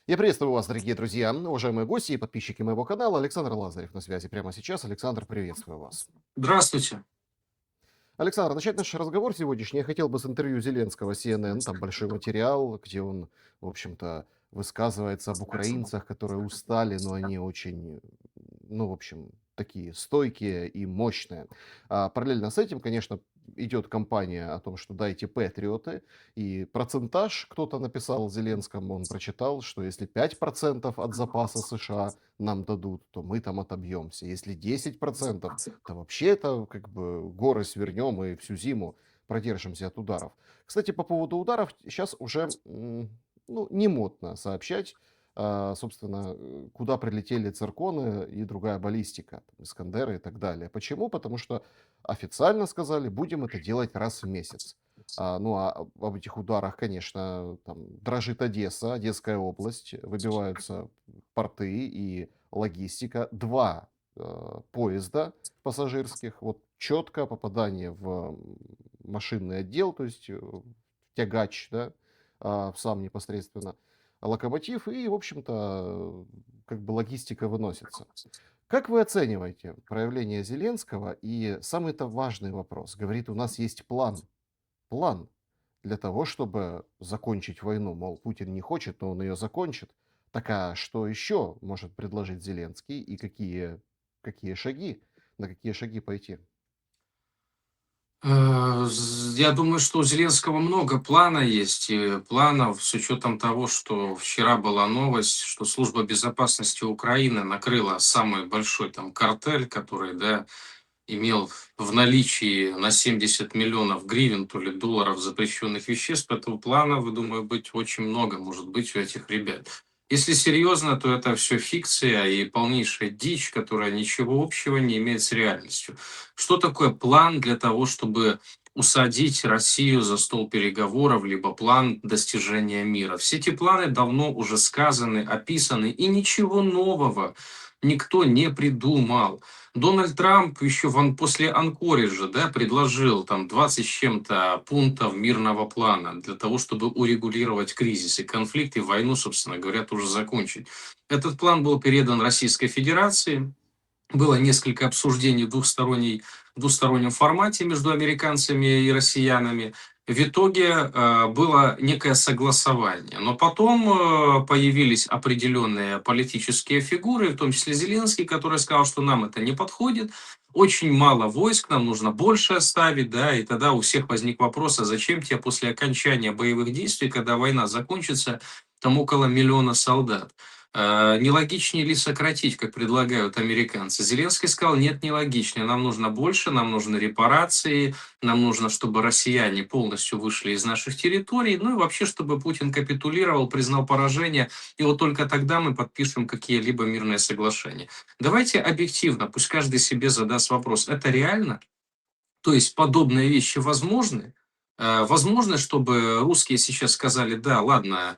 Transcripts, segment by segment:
Я приветствую вас, дорогие друзья, уважаемые гости и подписчики моего канала. Александр Лазарев на связи прямо сейчас. Александр, приветствую вас. Здравствуйте. Александр, начать наш разговор сегодняшний я хотел бы с интервью Зеленского CNN. Там большой материал, где он, в общем-то, высказывается об украинцах, которые устали, но они очень, ну, в общем, такие стойкие и мощные. Параллельно с этим, конечно, идет кампания о том, что дайте патриоты, и процентаж кто-то написал Зеленскому, он прочитал, что если 5% от запаса США нам дадут, то мы там отобьемся. Если 10%, то вообще это как бы горы свернем и всю зиму продержимся от ударов. Кстати, по поводу ударов сейчас уже ну, не модно сообщать, собственно, куда прилетели цирконы и другая баллистика, там, Искандеры и так далее. Почему? Потому что официально сказали, будем это делать раз в месяц. Об этих ударах, конечно, там дрожит Одесса, Одесская область, выбиваются порты и логистика. Два поезда пассажирских, вот четко попадание в машинный отдел, то есть тягач, да, в сам непосредственно локомотив, и, в общем-то, как бы логистика выносится. Как вы оцениваете проявление Зеленского? И самый-то важный вопрос. Говорит, у нас есть план для того, чтобы закончить войну. Мол, Путин не хочет, но он ее закончит. Так а что еще может предложить Зеленский и какие шаги, на какие шаги пойти? Я думаю, что у Зеленского много плана есть, и планов с учетом того, что вчера была новость, что Служба безопасности Украины накрыла самый большой там картель, который, да, имел в наличии на 70 миллионов гривен, то ли долларов запрещенных веществ. Этого плана, вы думаю, быть очень много может быть у этих ребят. Если серьезно, то это все фикция и полнейшая дичь, которая ничего общего не имеет с реальностью. Что такое план для того, чтобы усадить Россию за стол переговоров, либо план достижения мира? Все эти планы давно уже сказаны, описаны, и ничего нового никто не придумал. Дональд Трамп еще после Анкориджа, да, предложил там 20 с чем-то пунктов мирного плана для того, чтобы урегулировать кризис и конфликт, и войну, собственно говоря, тоже закончить. Этот план был передан Российской Федерации, было несколько обсуждений в двустороннем формате между американцами и россиянами. В итоге было некое согласование. Но потом появились определенные политические фигуры, в том числе Зеленский, который сказал, что нам это не подходит, очень мало войск, нам нужно больше оставить, да, и тогда у всех возник вопрос, а зачем тебе после окончания боевых действий, когда война закончится, там около миллиона солдат? Не логичнее ли сократить, как предлагают американцы? Зеленский сказал, нет, не логичнее. Нам нужно больше, нам нужны репарации, нам нужно, чтобы россияне полностью вышли из наших территорий, ну и вообще, чтобы Путин капитулировал, признал поражение, и вот только тогда мы подпишем какие-либо мирные соглашения. Давайте объективно, пусть каждый себе задаст вопрос, это реально? То есть подобные вещи возможны? Возможно, чтобы русские сейчас сказали, да, ладно,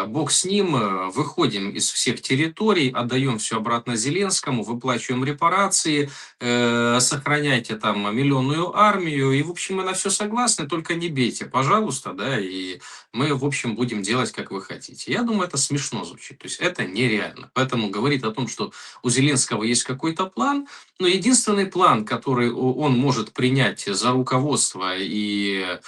бог с ним, выходим из всех территорий, отдаем все обратно Зеленскому, выплачиваем репарации, сохраняйте там миллионную армию, и, в общем, мы на все согласны, только не бейте, пожалуйста, да, и мы, в общем, будем делать, как вы хотите. Я думаю, это смешно звучит, то есть это нереально. Поэтому говорит о том, что у Зеленского есть какой-то план, но единственный план, который он может принять за руководство, и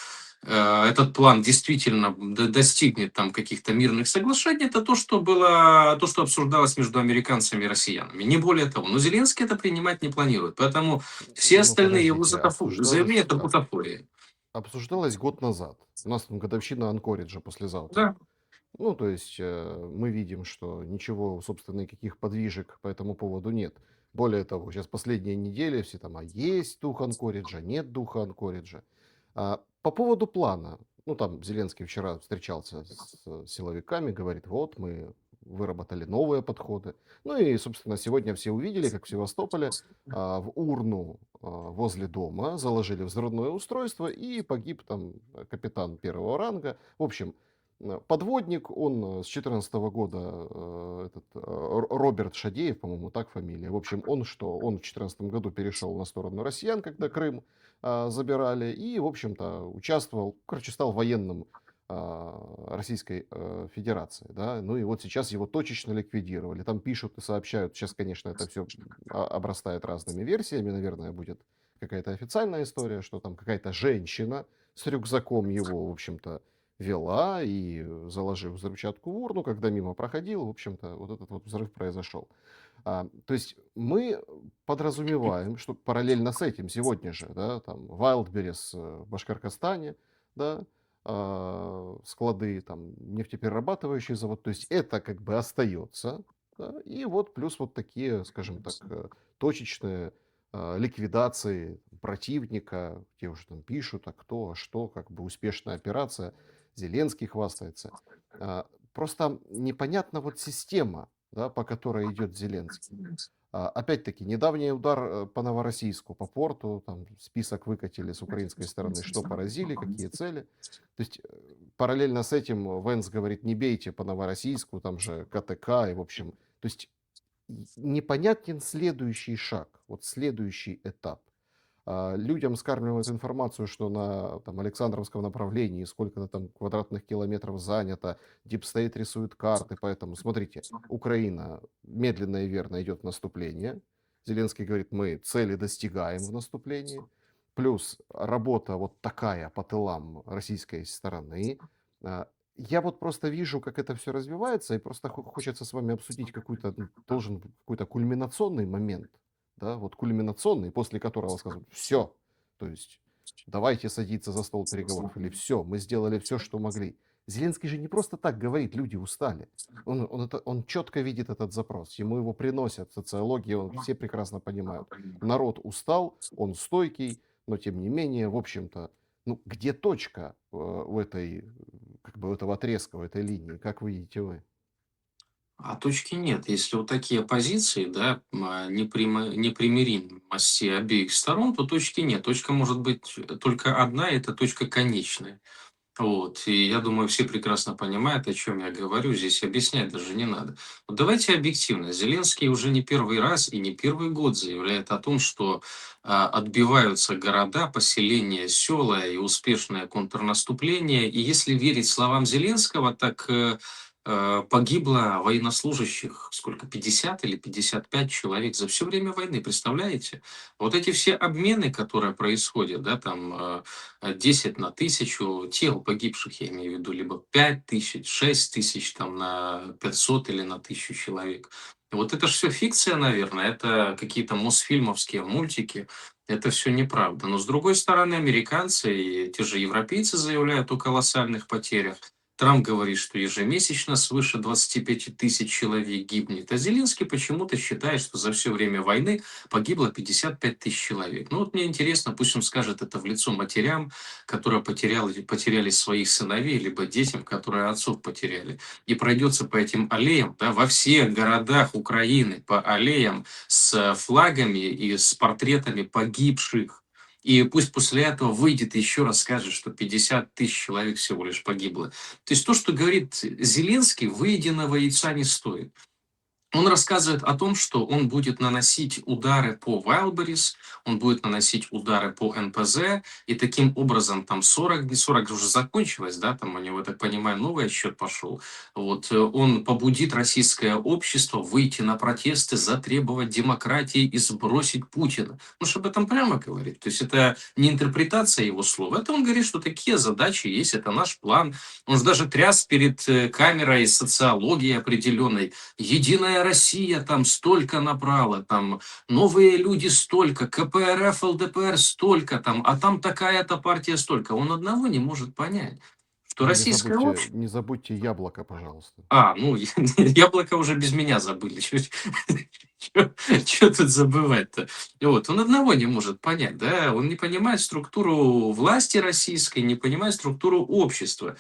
этот план действительно достигнет там каких-то мирных соглашений, это то, что было, то, что обсуждалось между американцами и россиянами. Не более того. Но Зеленский это принимать не планирует. Поэтому все Ну, остальные его подождите, заявления это бутафория. обсуждалось год назад. У нас там годовщина Анкориджа послезавтра. Да. Ну, то есть мы видим, что ничего, собственно, никаких подвижек по этому поводу нет. Более того, сейчас последние недели все там, а есть дух Анкориджа, нет духа Анкориджа. По поводу плана, ну, там Зеленский вчера встречался с силовиками, говорит, вот мы выработали новые подходы. Ну и, собственно, сегодня все увидели, как в Севастополе в урну возле дома заложили взрывное устройство и погиб там капитан первого ранга. В общем, подводник, он с 2014 года, Роберт Шадеев, по-моему, так фамилия. В общем, он что? Он в 2014 году перешел на сторону россиян, когда Крым забирали, и, в общем-то, участвовал, короче, стал военным Российской Федерации, да, ну и вот сейчас его точечно ликвидировали, там пишут и сообщают, сейчас, конечно, это все обрастает разными версиями, наверное, будет какая-то официальная история, что там какая-то женщина с рюкзаком его, в общем-то, вела и, заложив взрывчатку в урну, когда мимо проходил, в общем-то, вот этот вот взрыв произошел. То есть мы подразумеваем, что параллельно с этим сегодня же, да, там Wildberries в Башкортостане, да, склады, там нефтеперерабатывающий завод, то есть это как бы остается, да, и вот плюс вот такие, скажем так, точечные ликвидации противника, где уже там пишут, а кто, а что, как бы успешная операция, Зеленский хвастается. Просто непонятна вот система, да, по которой идет Зеленский. Опять-таки, недавний удар по Новороссийску, по порту, там список выкатили с украинской стороны, что поразили, какие цели. То есть параллельно с этим Венс говорит, не бейте по Новороссийску, там же КТК, и в общем, то есть непонятен следующий шаг, вот следующий этап. Людям скармливают информацию, что на там, Александровском направлении сколько-то там квадратных километров занято, Дипстейт рисует карты, поэтому смотрите, Украина медленно и верно идет в наступление. Зеленский говорит, мы цели достигаем в наступлении. Плюс работа вот такая по тылам российской стороны. Я вот просто вижу, как это все развивается, и просто хочется с вами обсудить какой-то, должен быть какой-то кульминационный момент, да, вот кульминационный, после которого сказать, все, то есть давайте садиться за стол переговоров, или все, мы сделали все, что могли. Зеленский же не просто так говорит, люди устали. Он четко видит этот запрос, ему его приносят, социология, все прекрасно понимают. Народ устал, он стойкий, но тем не менее, в общем-то, ну, где точка у этой, как бы, у этого отрезка, у этой линии, как вы видите вы? А точки нет. Если вот такие позиции, да, непримиримости обеих сторон, то точки нет. Точка может быть только одна, и это точка конечная. Вот. И я думаю, все прекрасно понимают, о чем я говорю. Здесь объяснять даже не надо. Вот давайте объективно. Зеленский уже не первый раз и не первый год заявляет о том, что отбиваются города, поселения, села и успешное контрнаступление. И если верить словам Зеленского, так погибло военнослужащих, сколько, 50 или 55 человек за все время войны, представляете? Вот эти все обмены, которые происходят, да, там 10 на 1000 тел погибших, я имею в виду, либо 5000, 6000 там на 500 или на 1000 человек. Вот это же все фикция, наверное, это какие-то мосфильмовские мультики, это все неправда. Но с другой стороны, американцы и те же европейцы заявляют о колоссальных потерях. Трамп говорит, что ежемесячно свыше 25 тысяч человек гибнет, а Зеленский почему-то считает, что за все время войны погибло 55 тысяч человек. Ну вот мне интересно, пусть он скажет это в лицо матерям, которые потеряли своих сыновей, либо детям, которые отцов потеряли, и пройдется по этим аллеям, да, во всех городах Украины, по аллеям с флагами и с портретами погибших. И пусть после этого выйдет и еще раз скажет, что 50 тысяч человек всего лишь погибло. То есть то, что говорит Зеленский, выеденного яйца не стоит. Он рассказывает о том, что он будет наносить удары по Wildberries, он будет наносить удары по НПЗ, и таким образом там 40, не 40 уже закончилось, да, там у него, я так понимаю, новый отсчет пошел. Вот, он побудит российское общество выйти на протесты, затребовать демократии и сбросить Путина. Ну, что об этом прямо говорит. То есть это не интерпретация его слов, это он говорит, что такие задачи есть, это наш план. Он же даже тряс перед камерой социологии определенной. Единая Россия там столько набрала, там новые люди столько, КПРФ, ЛДПР столько там, а там такая-то партия столько. Он одного не может понять, что Не российское забудьте, общество... не забудьте яблоко, пожалуйста. Ну, яблоко уже без меня забыли. Что тут забывать-то? Вот, он одного не может понять, да, он не понимает структуру власти российской, не понимает структуру общества.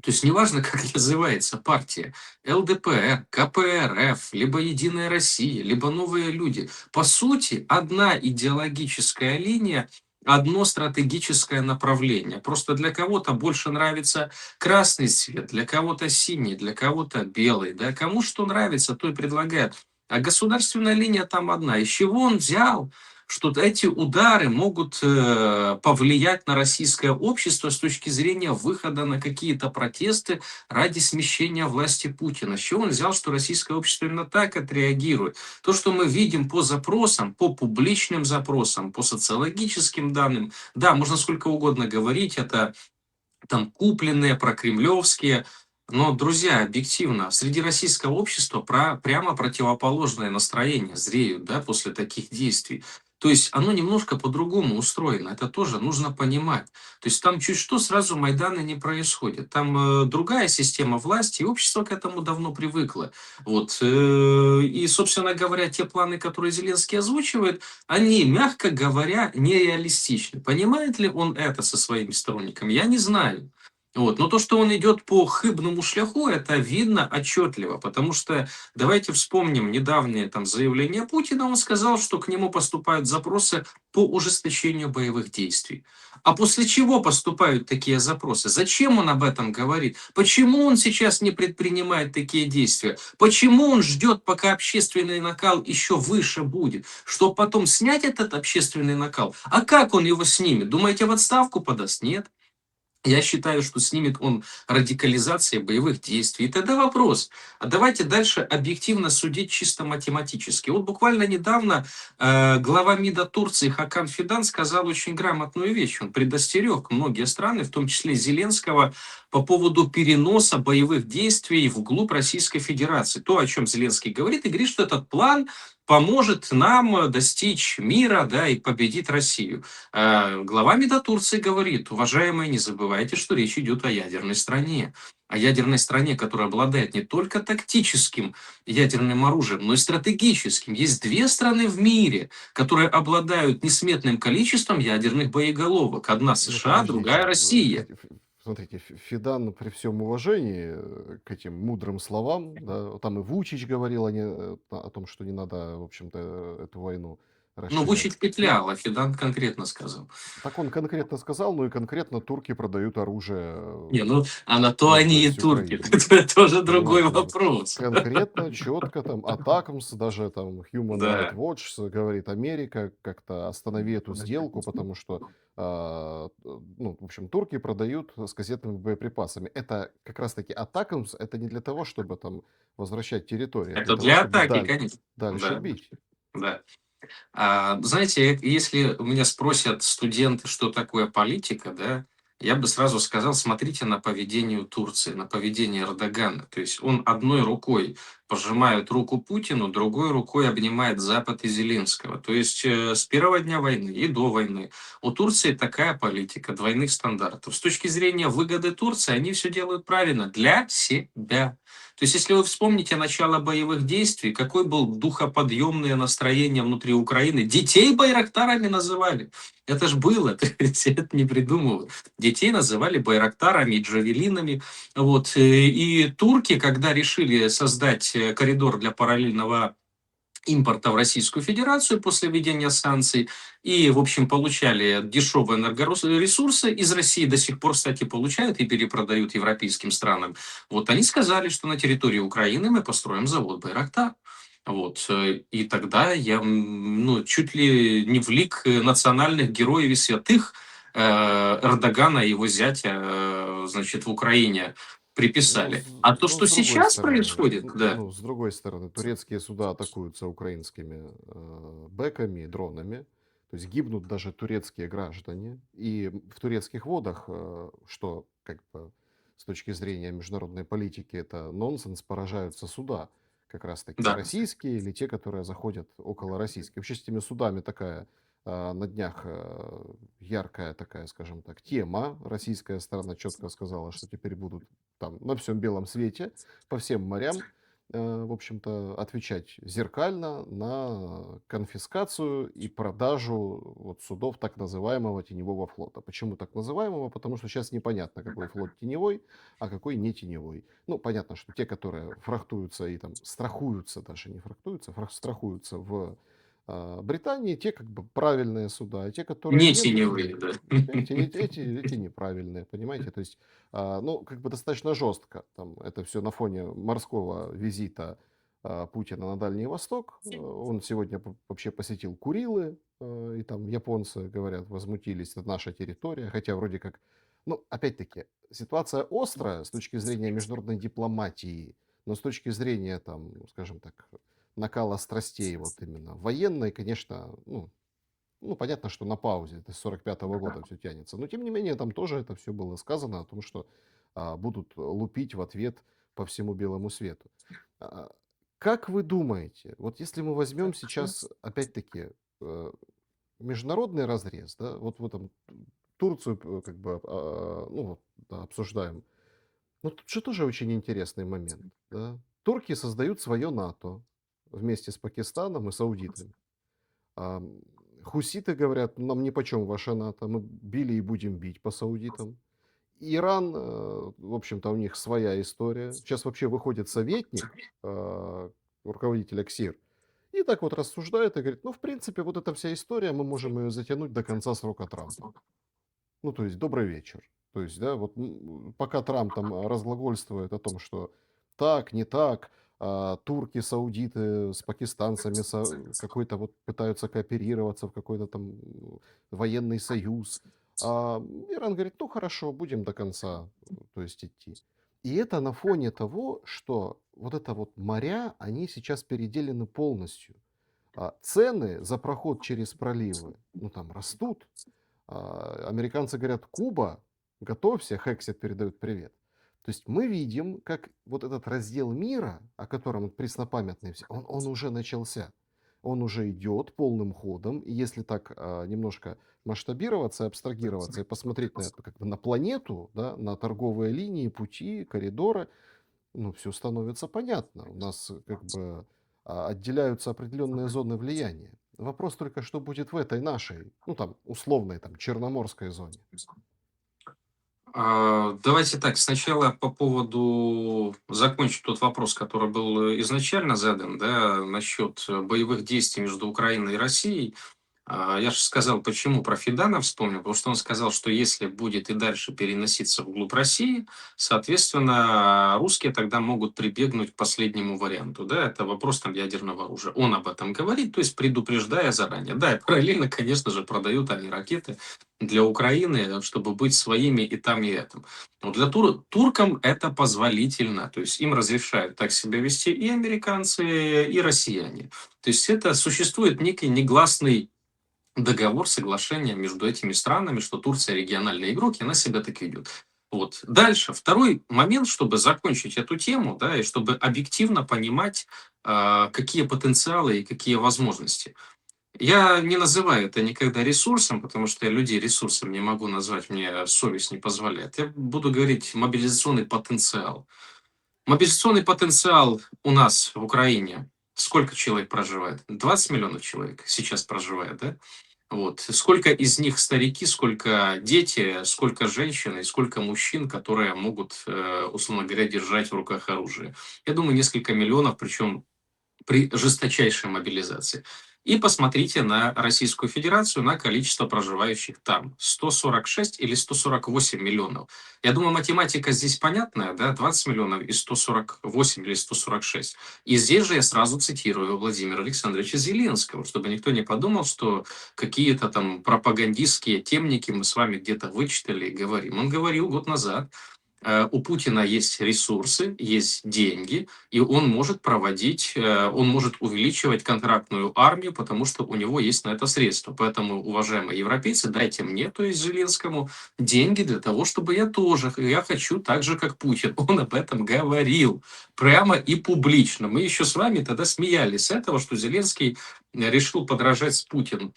То есть неважно, как называется партия, ЛДПР, КПРФ, либо Единая Россия, либо Новые люди. По сути, одна идеологическая линия, одно стратегическое направление. Просто для кого-то больше нравится красный цвет, для кого-то синий, для кого-то белый. Да? Кому что нравится, то и предлагает. А государственная линия там одна. Из чего он взял? что эти удары могут повлиять на российское общество с точки зрения выхода на какие-то протесты ради смещения власти Путина. С чего он взял, что российское общество именно так отреагирует? То, что мы видим по запросам, по публичным запросам, по социологическим данным, да, можно сколько угодно говорить, это там купленные, прокремлевские. Но, друзья, объективно, среди российского общества прямо противоположное настроение зреют, да, после таких действий. То есть оно немножко по-другому устроено, это тоже нужно понимать. То есть там чуть что сразу Майдана не происходит. Там другая система власти, и общество к этому давно привыкло. Вот. И, собственно говоря, те планы, которые Зеленский озвучивает, они, мягко говоря, нереалистичны. Понимает ли он это со своими сторонниками? Я не знаю. Вот. Но то, что он идет по хыбному шляху, это видно отчетливо, потому что давайте вспомним недавнее там заявление Путина. Он сказал, что к нему поступают запросы по ужесточению боевых действий. А после чего поступают такие запросы? Зачем он об этом говорит? Почему он сейчас не предпринимает такие действия? Почему он ждет, пока общественный накал еще выше будет, чтобы потом снять этот общественный накал? А как он его снимет? Думаете, в отставку подаст? Нет. Я считаю, что снимет он радикализация боевых действий. И тогда вопрос, а давайте дальше объективно судить чисто математически. Вот буквально недавно глава МИДа Турции Хакан Фидан сказал очень грамотную вещь. Он предостерег многие страны, в том числе Зеленского, по поводу переноса боевых действий вглубь Российской Федерации. То, о чем Зеленский говорит, и говорит, что этот план поможет нам достичь мира, да, и победить Россию. Глава МИДа Турции говорит: уважаемые, не забывайте, что речь идет о ядерной стране. О ядерной стране, которая обладает не только тактическим ядерным оружием, но и стратегическим. Есть две страны в мире, которые обладают несметным количеством ядерных боеголовок. Одна Ну, США, другая подождите, Россия. смотрите, Фидан, при всем уважении к этим мудрым словам, да, там и Вучич говорил о том, что не надо, в общем-то, эту войну Ну, расширять. Вучич Ну, петлял, а Фидан конкретно сказал. так он конкретно сказал, ну и конкретно турки продают оружие Не, ну, а на то ну, то они и есть турки. Украине. Это тоже другой Понимаете, вот вопрос. конкретно, четко там Атакамс, даже там Human Rights Да. Watch говорит, Америка как-то останови эту сделку, потому что, ну, в общем, турки продают с кассетными боеприпасами. Это как раз-таки Атакамс, это не для того, чтобы там возвращать территорию, а для Это того, для чтобы атаки, конечно. дальше Да, бить. да. Знаете, если у меня спросят студенты, что такое политика, да, я бы сразу сказал, смотрите на поведение Турции, на поведение Эрдогана. То есть он одной рукой пожимает руку Путину, другой рукой обнимает Запад и Зеленского. То есть с первого дня войны и до войны у Турции такая политика двойных стандартов. С точки зрения выгоды Турции, они все делают правильно для себя. То есть, если вы вспомните начало боевых действий, какое было духоподъемное настроение внутри Украины, детей байрактарами называли. Это ж было, то есть это не придумывают. Детей называли байрактарами и джавелинами. Вот. И турки, когда решили создать коридор для параллельного импорта в Российскую Федерацию после введения санкций и, в общем, получали дешевые энергоресурсы из России, до сих пор, кстати, получают и перепродают европейским странам. Вот они сказали, что на территории Украины мы построим завод «Байрактар». Вот. И тогда я ну, чуть ли не в лик национальных героев и святых Эрдогана и его зятя значит, в Украине приписали. А то, Ну, что с другой сейчас стороны, происходит, да, ну, с другой стороны, турецкие суда атакуются украинскими бэками, дронами, то есть гибнут даже турецкие граждане, и в турецких водах, что как бы с точки зрения международной политики это нонсенс, поражаются суда, как раз таки да. российские или те, которые заходят около российских. Вообще с этими судами такая на днях яркая такая, скажем так, тема. Российская сторона четко сказала, что теперь будут там на всем белом свете, по всем морям, в общем-то, отвечать зеркально на конфискацию и продажу вот судов так называемого теневого флота. Почему так называемого? Потому что сейчас непонятно, какой флот теневой, а какой не теневой. Ну, понятно, что те, которые фрахтуются и там страхуются, даже не фрахтуются, страхуются в Британии, те как бы правильные суда, а те, которые Не нет, теневые, да. эти неправильные, понимаете? То есть, ну, как бы достаточно жестко там это все на фоне морского визита Путина на Дальний Восток. Он сегодня вообще посетил Курилы, и там японцы, говорят, возмутились, это наша территория, хотя вроде как, ну, опять-таки, ситуация острая с точки зрения международной дипломатии, но с точки зрения, там, скажем так, накала страстей вот именно военной, конечно, ну, понятно, что на паузе, это с 45-го года все тянется. Но, тем не менее, там тоже это все было сказано о том, что будут лупить в ответ по всему белому свету. А, Как вы думаете, вот если мы возьмем сейчас, опять-таки, э, международный разрез, да, вот в этом Турцию как бы ну, вот, да, обсуждаем, но тут же тоже очень интересный момент. Да? Турки создают свое НАТО вместе с Пакистаном и Саудитами. Ам, Хуситы говорят: нам нипочем ваше НАТО, мы били и будем бить по саудитам. Иран, в общем-то, у них своя история. Сейчас вообще выходит советник руководителя КСИР и так вот рассуждает и говорит: ну, в принципе, вот эта вся история, мы можем ее затянуть до конца срока Трампа. Ну, то есть, добрый вечер. То есть, да, вот пока Трамп там разглагольствует о том, что так, не так, турки, саудиты с пакистанцами какой-то вот пытаются кооперироваться в какой-то там военный союз. Иран говорит: ну хорошо, будем до конца, то есть идти. И это на фоне того, что вот это вот моря, они сейчас переделены полностью. Цены за проход через проливы, ну там растут. Американцы говорят: Куба, готовься, Хексет передает привет. То есть мы видим, как вот этот раздел мира, о котором преснопамятный все, он уже начался. Он уже идет полным ходом. И если так немножко масштабироваться, абстрагироваться и посмотреть на это как бы на планету, да, на торговые линии, пути, коридоры, ну, все становится понятно. У нас как бы отделяются определенные зоны влияния. Вопрос только, что будет в этой нашей, ну, там, условной, там, черноморской зоне. Давайте так, сначала по поводу закончить тот вопрос, который был изначально задан, да, насчет боевых действий между Украиной и Россией. Я же сказал, почему про Федана вспомнил, потому что он сказал, что если будет и дальше переноситься вглубь России, соответственно, русские тогда могут прибегнуть к последнему варианту, да, это вопрос там ядерного оружия. Он об этом говорит, то есть предупреждая заранее. Да, и параллельно, конечно же, продают они ракеты для Украины, чтобы быть своими и там, и этом. Но для туркам это позволительно, то есть им разрешают так себя вести и американцы, и россияне. То есть это существует некий негласный договор, соглашение между этими странами, что Турция региональный игрок, и она себя так ведет. Вот. Дальше, второй момент, чтобы закончить эту тему, да, и чтобы объективно понимать, какие потенциалы и какие возможности. Я не называю это никогда ресурсом, потому что я людей ресурсом не могу назвать, мне совесть не позволяет. Я буду говорить мобилизационный потенциал. Мобилизационный потенциал у нас в Украине. Сколько человек проживает? 20 миллионов человек сейчас проживает, да? Вот. Сколько из них старики, сколько дети, сколько женщин и сколько мужчин, которые могут, условно говоря, держать в руках оружие. Я думаю, несколько миллионов, причем при жесточайшей мобилизации. И посмотрите на Российскую Федерацию, на количество проживающих там. 146 или 148 миллионов. Я думаю, математика здесь понятная, да, 20 миллионов и 148 или 146. И здесь же я сразу цитирую Владимира Александровича Зеленского, чтобы никто не подумал, что какие-то там пропагандистские темники мы с вами где-то вычитали и говорим. Он говорил год назад, у Путина есть ресурсы, есть деньги, и он может проводить, он может увеличивать контрактную армию, потому что у него есть на это средства. Поэтому, уважаемые европейцы, дайте мне, то есть Зеленскому, деньги для того, чтобы я хочу так же, как Путин. Он об этом говорил прямо и публично. Мы еще с вами тогда смеялись с этого, что Зеленский решил подражать с Путиным.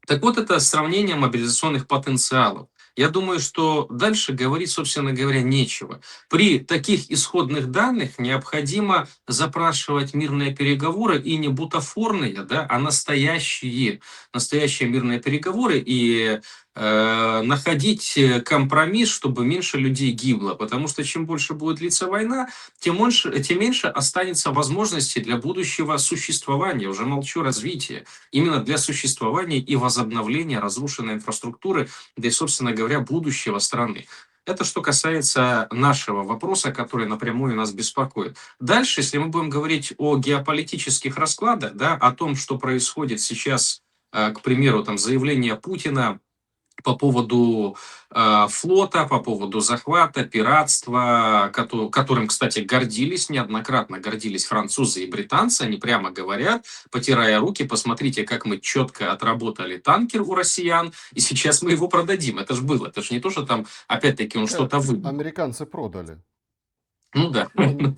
Так вот, это сравнение мобилизационных потенциалов. Я думаю, что дальше говорить, собственно говоря, нечего. При таких исходных данных необходимо запрашивать мирные переговоры, и не бутафорные, да, а настоящие мирные переговоры, и находить компромисс, чтобы меньше людей гибло. Потому что чем больше будет длиться война, тем меньше останется возможностей для будущего существования, уже молчу, развития, именно для существования и возобновления разрушенной инфраструктуры, да и, собственно говоря, будущего страны. Это что касается нашего вопроса, который напрямую нас беспокоит. Дальше, если мы будем говорить о геополитических раскладах, да, о том, что происходит сейчас, к примеру, там заявление Путина по поводу флота, по поводу захвата, пиратства, которым, кстати, гордились, неоднократно гордились французы и британцы. Они прямо говорят, потирая руки, посмотрите, как мы четко отработали танкер у россиян, и сейчас мы его продадим. Это же было. Это же не то, что там, опять-таки, он Э, что-то выдумал. Американцы продали. Ну да, Они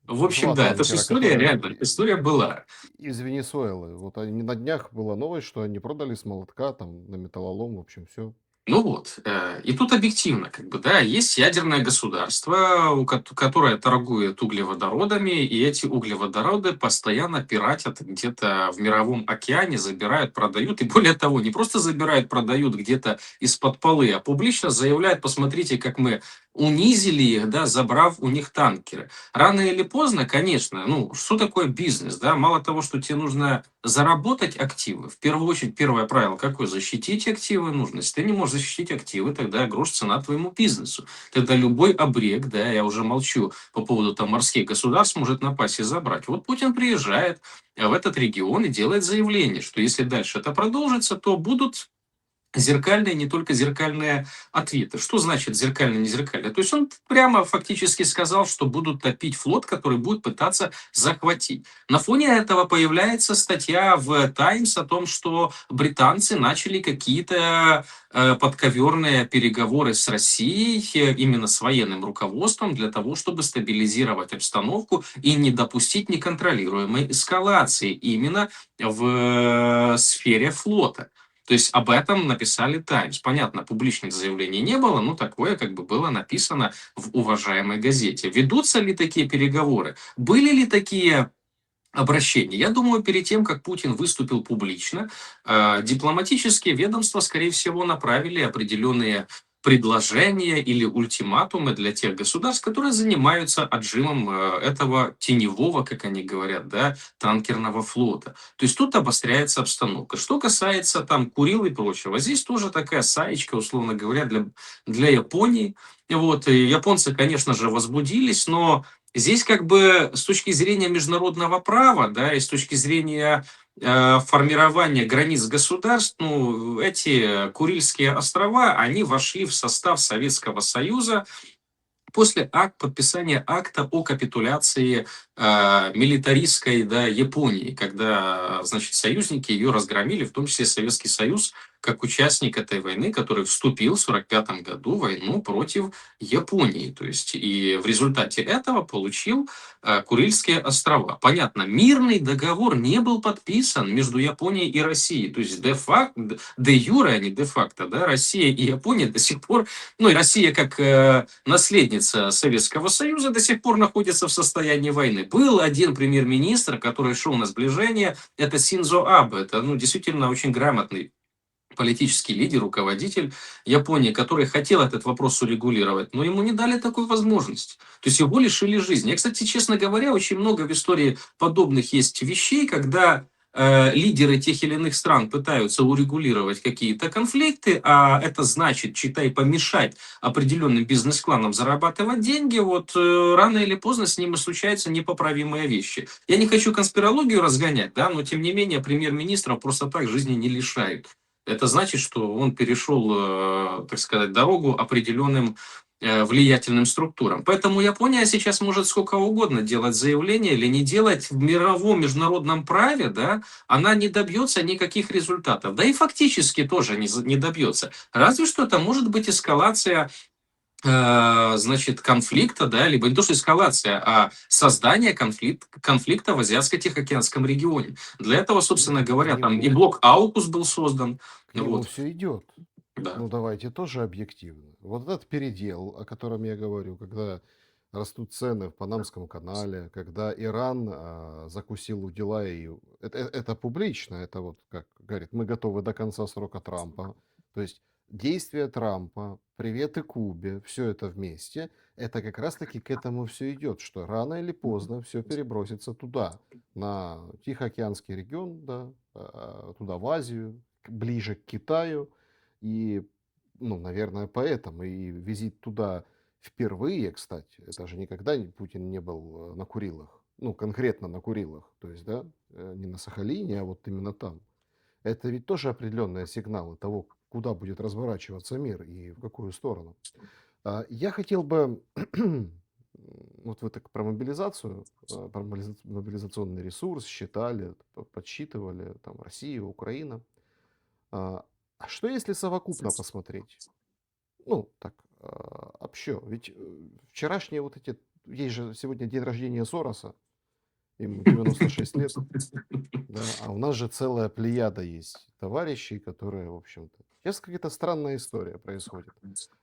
в общем, два да, это же танкера, история которые реально, история была. из Венесуэлы. Вот они на днях была новость, что они продали с молотка там на металлолом, в общем, все. Ну вот, и тут объективно, как бы, да, есть ядерное государство, которое торгует углеводородами, и эти углеводороды постоянно пиратят где-то в мировом океане, забирают, продают, и более того, не просто забирают, продают где-то из-под полы, а публично заявляют, посмотрите, как мы унизили их, да, забрав у них танкеры. Рано или поздно, конечно, ну, что такое бизнес, да, мало того, что тебе нужно заработать активы, в первую очередь, первое правило какое? Защитить активы нужно. Если ты не можешь защитить активы, тогда грош цена твоему бизнесу. Тогда любой обрек, да, я уже молчу по поводу там морских государств, может напасть и забрать. Вот Путин приезжает в этот регион и делает заявление, что если дальше это продолжится, то будут зеркальные, не только зеркальные ответы. Что значит зеркальные, не зеркальные? То есть он прямо фактически сказал, что будут топить флот, который будет пытаться захватить. На фоне этого появляется статья в Times о том, что британцы начали какие-то подковерные переговоры с Россией, именно с военным руководством, для того, чтобы стабилизировать обстановку и не допустить неконтролируемой эскалации именно в сфере флота. То есть об этом написали Times. Понятно, публичных заявлений не было, но такое как бы было написано в уважаемой газете. Ведутся ли такие переговоры? Были ли такие обращения? Я думаю, перед тем, как Путин выступил публично, дипломатические ведомства, скорее всего, направили определенные предложения или ультиматумы для тех государств, которые занимаются отжимом этого теневого, как они говорят, да, танкерного флота. То есть тут обостряется обстановка. Что касается там Курил и прочего, здесь тоже такая саечка, условно говоря, для Японии. Вот, и японцы, конечно же, возбудились, но здесь как бы с точки зрения международного права, да, и с точки зрения формирования границ государств, ну, эти Курильские острова, они вошли в состав Советского Союза после подписания акта о капитуляции милитаристской, да, Японии, когда, значит, союзники ее разгромили, в том числе Советский Союз, как участник этой войны, который вступил в 1945 году в войну против Японии. То есть и в результате этого получил Курильские острова. Понятно, мирный договор не был подписан между Японией и Россией. То есть де-факто, де-юре, а не де-факто, да, Россия и Япония до сих пор, ну и Россия как наследница Советского Союза до сих пор находится в состоянии войны. Был один премьер-министр, который шел на сближение, это Синдзо Абе, это ну, действительно очень грамотный политический лидер, руководитель Японии, который хотел этот вопрос урегулировать, но ему не дали такой возможности. То есть его лишили жизни. Я, кстати, честно говоря, очень много в истории подобных есть вещей, когда лидеры тех или иных стран пытаются урегулировать какие-то конфликты, а это значит, читай, помешать определенным бизнес-кланам зарабатывать деньги, вот рано или поздно с ними случаются непоправимые вещи. Я не хочу конспирологию разгонять, да, но тем не менее премьер-министра просто так жизни не лишают. Это значит, что он перешел, так сказать, дорогу определенным влиятельным структурам. Поэтому Япония сейчас может сколько угодно делать заявления или не делать в мировом международном праве, да, она не добьется никаких результатов. Да и фактически тоже не добьется. Разве что это может быть эскалация значит, конфликта, да, либо не то, что эскалация, а создание конфликта в Азиатско-Тихоокеанском регионе. Для этого, собственно Ну, к говоря, там и нему, блок Аукус был создан. к нему Вот, все идет. да. Ну, давайте тоже объективно. Вот этот передел, о котором я говорю, когда растут цены в Панамском канале, когда Иран закусил у дела, и это публично, это вот, как говорит, мы готовы до конца срока Трампа. То есть действия Трампа, приветы Кубе, все это вместе, это как раз-таки к этому все идет, что рано или поздно все перебросится туда, на Тихоокеанский регион, да, туда в Азию, ближе к Китаю, и ну, наверное, поэтому и визит туда впервые, кстати, это же никогда Путин не был на Курилах, ну, конкретно на Курилах, то есть, да, не на Сахалине, а вот именно там. Это ведь тоже определенные сигналы того, куда будет разворачиваться мир и в какую сторону. Я хотел бы, вот вы так про мобилизацию, про мобилизационный ресурс считали, подсчитывали, там, Россия, Украина. А что если совокупно посмотреть? Ну, так, общо. Ведь вчерашние вот эти, есть же сегодня день рождения Сороса, ему 96 лет, да, а у нас же целая плеяда есть товарищей, которые, в общем-то... Сейчас какая-то странная история происходит.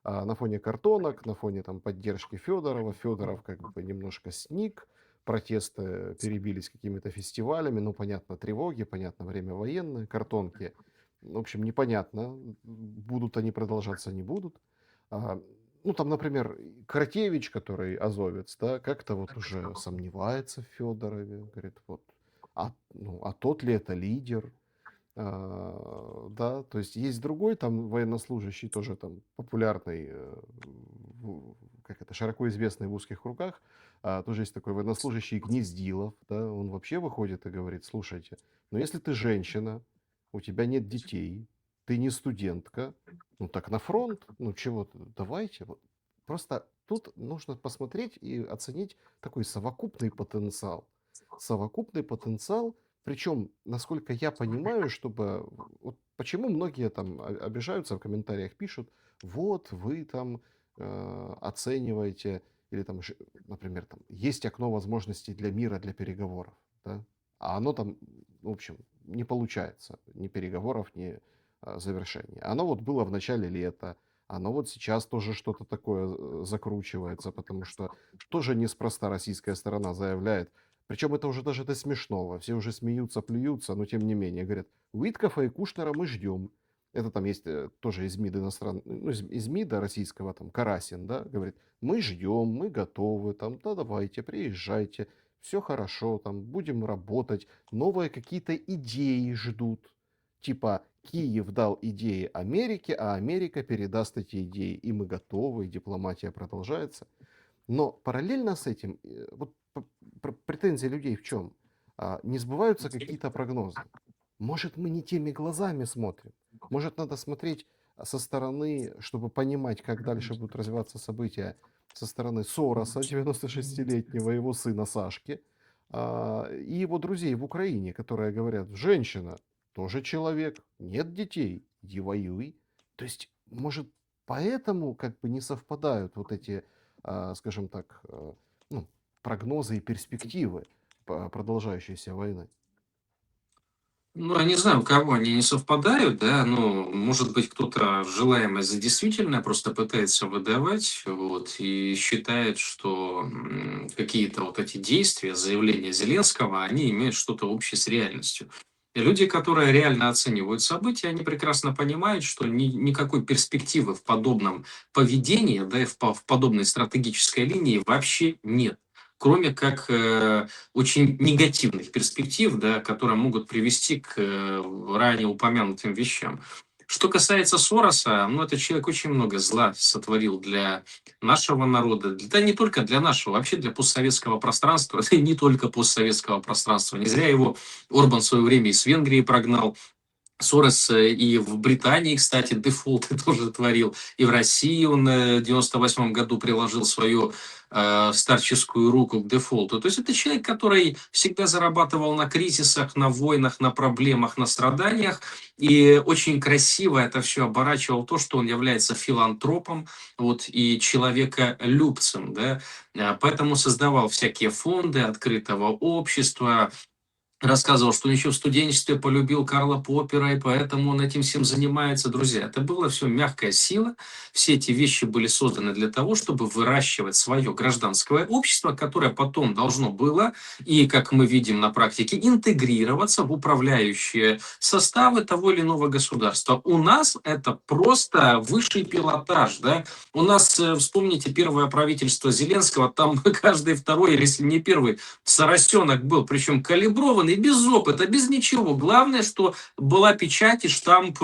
На фоне картонок, на фоне там поддержки Федорова. Федоров как бы немножко сник, протесты перебились какими-то фестивалями, ну, понятно, тревоги, понятно, время военное, картонки. В общем, непонятно, будут они продолжаться, не будут. А, ну, там, например, Кратевич, который азовец, да, как-то вот уже сомневается в Федорове, говорит, вот, а тот ли это лидер? Да, то есть есть другой там военнослужащий, тоже там популярный, как это, широко известный в узких кругах, тоже есть такой военнослужащий Гнездилов, да, он вообще выходит и говорит, слушайте, ну если ты женщина, у тебя нет детей, ты не студентка, ну так на фронт, ну чего, давайте. Вот. Просто тут нужно посмотреть и оценить такой совокупный потенциал. Совокупный потенциал, причем, насколько я понимаю, чтобы... Вот почему многие там обижаются в комментариях, пишут, вот вы там оцениваете, или там, например, там, есть окно возможностей для мира, для переговоров, да? А оно там, в общем, не получается, ни переговоров, ни завершения. Оно вот было в начале лета, оно вот сейчас тоже что-то такое закручивается, потому что тоже неспроста российская сторона заявляет, причем это уже даже до смешного. Все уже смеются, плюются, но тем не менее. Говорят, Уиткофа и Кушнера мы ждем. Это там есть тоже из МИДа иностранного, ну, из МИДа российского, там, Карасин, да, говорит, мы ждем, мы готовы, там, да, давайте, приезжайте, все хорошо, там, будем работать, новые какие-то идеи ждут. Типа, Киев дал идеи Америке, а Америка передаст эти идеи, и мы готовы, и дипломатия продолжается. Но параллельно с этим, вот претензия людей в чем? Не сбываются какие-то прогнозы. Может, мы не теми глазами смотрим? Может, надо смотреть со стороны, чтобы понимать, как дальше будут развиваться события, со стороны Сороса, 96-летнего, его сына Сашки, и его друзей в Украине, которые говорят, женщина, тоже человек, нет детей, иди воюй. То есть, может, поэтому как бы не совпадают вот эти, скажем так, ну, прогнозы и перспективы продолжающейся войны. Ну, я не знаю, у кого они не совпадают, да, ну, может быть, кто-то желаемое за действительное просто пытается выдавать, вот, и считает, что какие-то вот эти действия, заявления Зеленского, они имеют что-то общее с реальностью. И люди, которые реально оценивают события, они прекрасно понимают, что никакой перспективы в подобном поведении, да, и в подобной стратегической линии вообще нет. Кроме как очень негативных перспектив, да, которые могут привести к ранее упомянутым вещам. Что касается Сороса, ну, этот человек очень много зла сотворил для нашего народа, да не только для нашего, вообще для постсоветского пространства, да и не только постсоветского пространства. Не зря его Орбан в свое время из Венгрии прогнал. Сорос и в Британии, кстати, дефолты тоже творил, и в России он в 98 году приложил свою старческую руку к дефолту. То есть это человек, который всегда зарабатывал на кризисах, на войнах, на проблемах, на страданиях, и очень красиво это все оборачивал в то, что он является филантропом, вот, и человеколюбцем, да, поэтому создавал всякие фонды открытого общества, рассказывал, что он еще в студенчестве полюбил Карла Поппера, и поэтому он этим всем занимается. Друзья, это было все мягкая сила. Все эти вещи были созданы для того, чтобы выращивать свое гражданское общество, которое потом должно было, и, как мы видим на практике, интегрироваться в управляющие составы того или иного государства. У нас это просто высший пилотаж. Да? У нас, вспомните, первое правительство Зеленского, там каждый второй, или если не первый, соросенок был, причем калиброванный команды, без опыта, без ничего. Главное, что была печать и штамп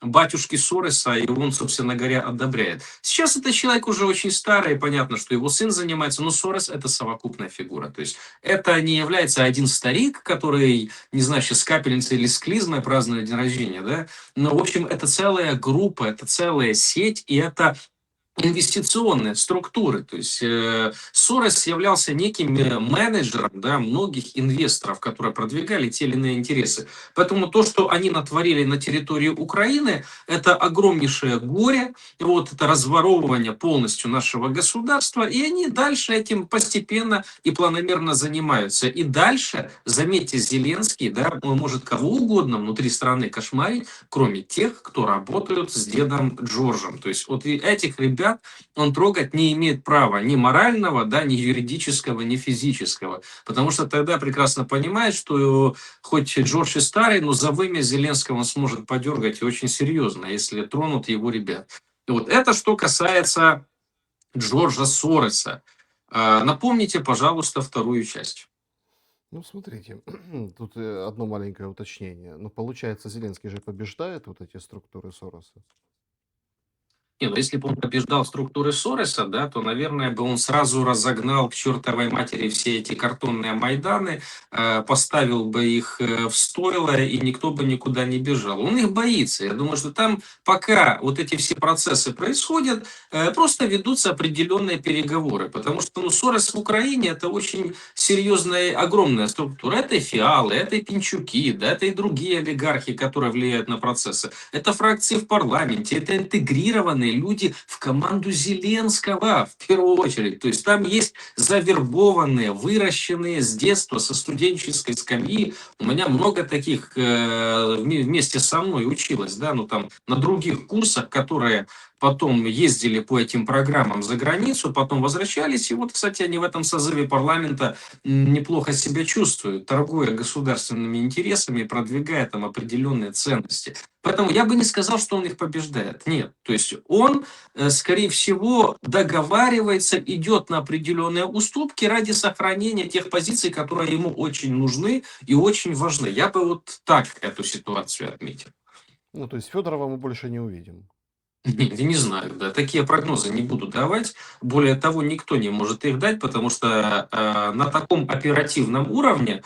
батюшки Сороса, и он, собственно говоря, одобряет. Сейчас этот человек уже очень старый, и понятно, что его сын занимается, но Сорос – это совокупная фигура. То есть это не является один старик, который, не знаю, сейчас с капельницей или с клизмой празднует день рождения, да, но, в общем, это целая группа, это целая сеть, и это инвестиционные структуры. То есть Сорос являлся неким менеджером, да, многих инвесторов, которые продвигали те или иные интересы. Поэтому то, что они натворили на территории Украины, это огромнейшее горе, вот, это разворовывание полностью нашего государства, и они дальше этим постепенно и планомерно занимаются. И дальше, заметьте, Зеленский, да, он может кого угодно внутри страны кошмарить, кроме тех, кто работают с дедом Джорджем. То есть вот и этих ребят он трогать не имеет права ни морального, да, ни юридического, ни физического. Потому что тогда прекрасно понимает, что хоть Джордж и старый, но за вымя Зеленского он сможет подергать и очень серьезно, если тронут его ребят. И вот это что касается Джорджа Сороса. Напомните, пожалуйста, вторую часть. Ну, смотрите, тут одно маленькое уточнение. Ну, получается, Зеленский же побеждает вот эти структуры Сороса. Не, ну если бы он побеждал структуры Сороса, да, то, наверное, бы он сразу разогнал к чертовой матери все эти картонные Майданы, поставил бы их в стойло, и никто бы никуда не бежал. Он их боится. Я думаю, что там пока вот эти все процессы происходят, просто ведутся определенные переговоры. Потому что ну, Сорос в Украине – это очень серьезная, огромная структура. Это и фиалы, это и пинчуки, да, это и другие олигархи, которые влияют на процессы. Это фракции в парламенте, это интегрированные люди в команду Зеленского, в первую очередь. То есть там есть завербованные, выращенные с детства, со студенческой скамьи. У меня много таких вместе со мной училось, да, ну там на других курсах, которые потом ездили по этим программам за границу, потом возвращались, и вот, кстати, они в этом созыве парламента неплохо себя чувствуют, торгуя государственными интересами, продвигая там определенные ценности. Поэтому я бы не сказал, что он их побеждает. Нет. То есть он, скорее всего, договаривается, идет на определенные уступки ради сохранения тех позиций, которые ему очень нужны и очень важны. Я бы вот так эту ситуацию отметил. Ну, то есть Федорова мы больше не увидим. Я не знаю, да, такие прогнозы не буду давать. Более того, никто не может их дать, потому что на таком оперативном уровне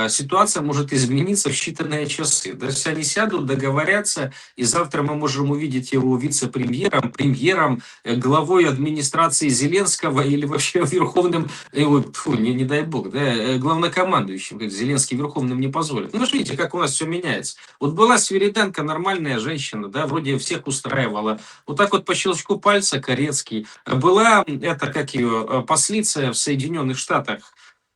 ситуация может измениться в считанные часы. То есть они сядут, договорятся, и завтра мы можем увидеть его вице-премьером, премьером, главой администрации Зеленского или вообще верховным, ой, фу, не дай бог, да, главнокомандующим. Как Зеленский верховным не позволит. Ну, видите, как у нас все меняется. Вот была Свириденко, нормальная женщина, да, вроде всех устраивала. Вот так вот по щелчку пальца Корецкий. Была, это как ее, послица в Соединенных Штатах,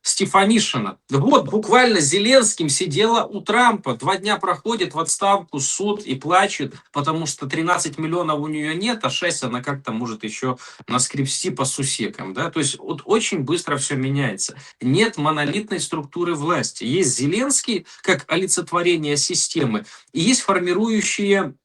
Стефанишина. Вот буквально с Зеленским сидела у Трампа. 2 дня проходит в отставку, суд и плачет, потому что 13 миллионов у нее нет, а 6 она как-то может еще наскребсти по сусекам. Да? То есть вот очень быстро все меняется. Нет монолитной структуры власти. Есть Зеленский как олицетворение системы, и есть формирующие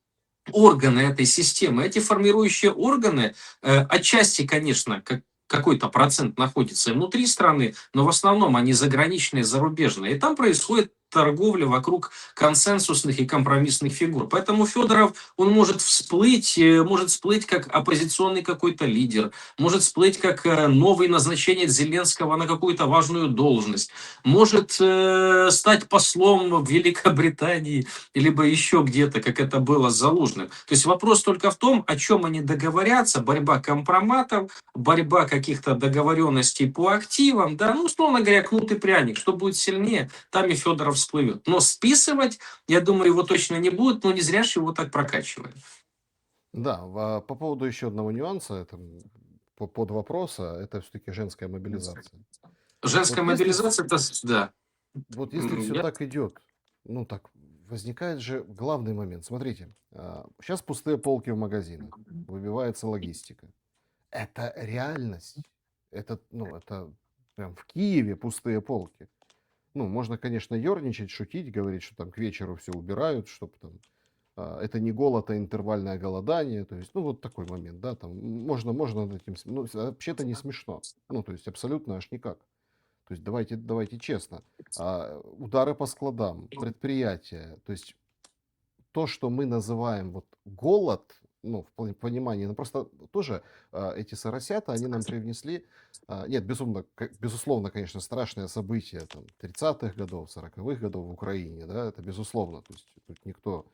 органы этой системы. Эти формирующие органы, отчасти, конечно, какой-то процент находится внутри страны, но в основном они заграничные, зарубежные. И там происходит торговля вокруг консенсусных и компромиссных фигур. Поэтому Федоров, он может всплыть как оппозиционный какой-то лидер, может всплыть как новый назначение Зеленского на какую-то важную должность, может стать послом в Великобритании, либо еще где-то, как это было с Залужным. То есть вопрос только в том, о чем они договорятся, борьба компроматов, борьба каких-то договоренностей по активам, да, ну, условно говоря, кнут и пряник, что будет сильнее, там и Федоров всплывет. Но списывать, я думаю, его точно не будет, но не зря же его так прокачивали. Да, по поводу еще одного нюанса, это под вопроса, это все-таки женская мобилизация. Женская Вот если, мобилизация, это, да. вот если все Я так идет, ну так, возникает же главный момент. Смотрите, сейчас пустые полки в магазинах, выбивается логистика. Это реальность. Это, ну, это прям в Киеве пустые полки. Ну, можно, конечно, ерничать, шутить, говорить, что там к вечеру все убирают, чтобы там это не голод, а интервальное голодание. То есть, ну, вот такой момент, да, там можно над этим, ну, вообще-то не смешно. Ну, то есть, абсолютно аж никак. То есть давайте честно. Удары по складам, предприятия, то есть то, что мы называем вот голод, ну, в понимании, ну, просто тоже эти соросята, они нам привнесли, нет, безусловно, конечно, страшное событие там 30-х годов, 40-х годов в Украине, да, это безусловно, то есть тут никто,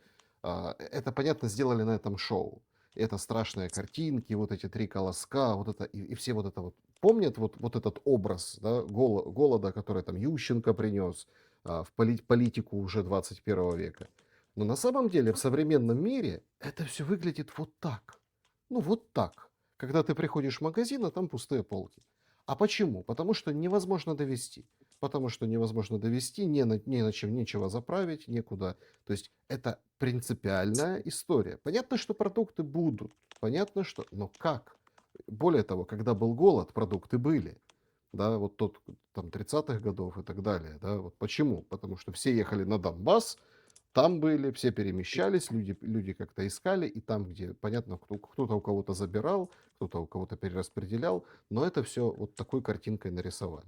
это, понятно, сделали на этом шоу. Это страшные картинки, вот эти три колоска, вот это, и все вот это вот, помнят вот этот образ, да, голода, который там Ющенко принес в политику уже 21 века. Но на самом деле в современном мире это все выглядит вот так. Ну вот так. Когда ты приходишь в магазин, а там пустые полки. А почему? Потому что невозможно довести. Потому что невозможно довести, не на чем нечего заправить, некуда. То есть это принципиальная история. Понятно, что продукты будут. Понятно, что... Но как? Более того, когда был голод, продукты были. Да, вот тот там 30-х годов и так далее. Да, вот почему? Потому что все ехали на Донбасс, там были, все перемещались, люди как-то искали, и там, где, понятно, кто-то у кого-то забирал, кто-то у кого-то перераспределял, но это все вот такой картинкой нарисовали.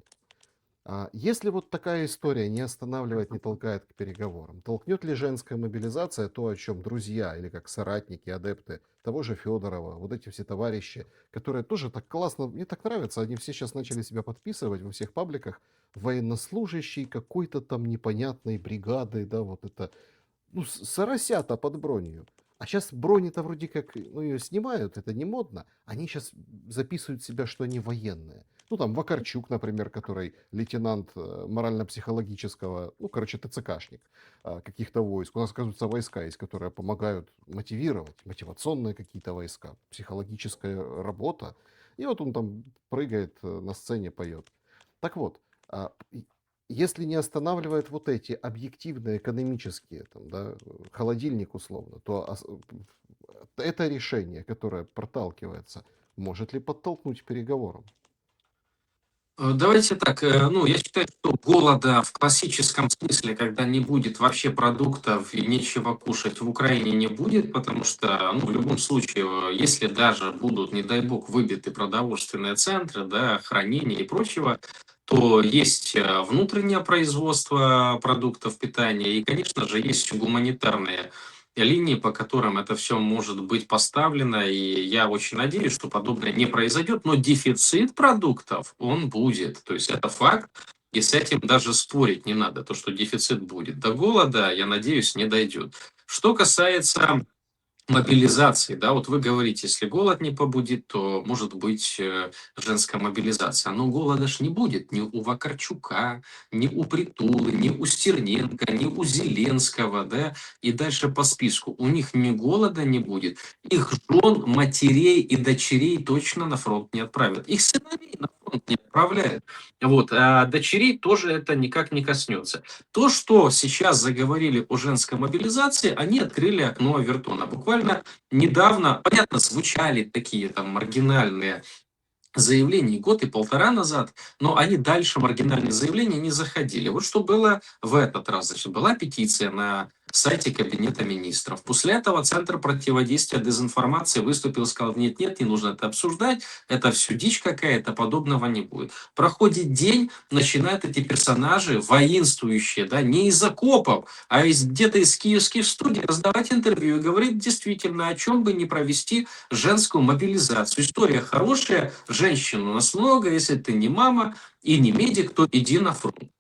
Если вот такая история не останавливает, не толкает к переговорам, толкнет ли женская мобилизация то, о чем друзья или как соратники, адепты того же Федорова, вот эти все товарищи, которые тоже так классно, мне так нравится, они все сейчас начали себя подписывать во всех пабликах, военнослужащий какой-то там непонятной бригады, да, вот это ну, соросята под бронью. А сейчас брони-то вроде как, ну, ее снимают, это не модно. Они сейчас записывают себя, что они военные. Ну, там Вакарчук, например, который лейтенант морально-психологического, ну, короче, ТЦКшник каких-то войск. У нас, оказывается, войска есть, которые помогают мотивировать, мотивационные какие-то войска, психологическая работа. И вот он там прыгает на сцене, поет. Так вот, если не останавливает вот эти объективные экономические, там, да, холодильник условно, то это решение, которое проталкивается, может ли подтолкнуть к переговорам? Давайте так, ну, я считаю, что голода в классическом смысле, когда не будет вообще продуктов и нечего кушать, в Украине не будет, потому что, ну, в любом случае, если даже будут, не дай бог, выбиты продовольственные центры, да, хранения и прочего, то есть внутреннее производство продуктов питания и, конечно же, есть гуманитарные линии, по которым это все может быть поставлено, и я очень надеюсь, что подобное не произойдет, но дефицит продуктов, он будет, то есть это факт, и с этим даже спорить не надо, то, что дефицит будет. До голода, я надеюсь, не дойдет. Что касается мобилизации, да, вот вы говорите, если голод не побудит, то может быть женская мобилизация. Но голода ж не будет ни у Вакарчука, ни у Притулы, ни у Стерненко, ни у Зеленского, да, и дальше по списку. У них ни голода не будет, их жен, матерей и дочерей точно на фронт не отправят. Их сыновей на фронт не отправляют. Вот, а дочерей тоже это никак не коснется. То, что сейчас заговорили о женской мобилизации, они открыли окно Авертона. Буквально недавно, понятно, звучали такие там маргинальные заявлений год и полтора назад, но они дальше маргинальные заявления не заходили. Вот что было в этот раз. Значит, была петиция на сайте Кабинета министров. После этого Центр противодействия дезинформации выступил и сказал, нет, не нужно это обсуждать, это все дичь какая-то, подобного не будет. Проходит день, начинают эти персонажи, воинствующие, да, не из окопов, а где-то из киевских студий раздавать интервью и говорить действительно, о чем бы не провести женскую мобилизацию. История хорошая, женщин у нас много, если ты не мама и не медик, то иди на фронт.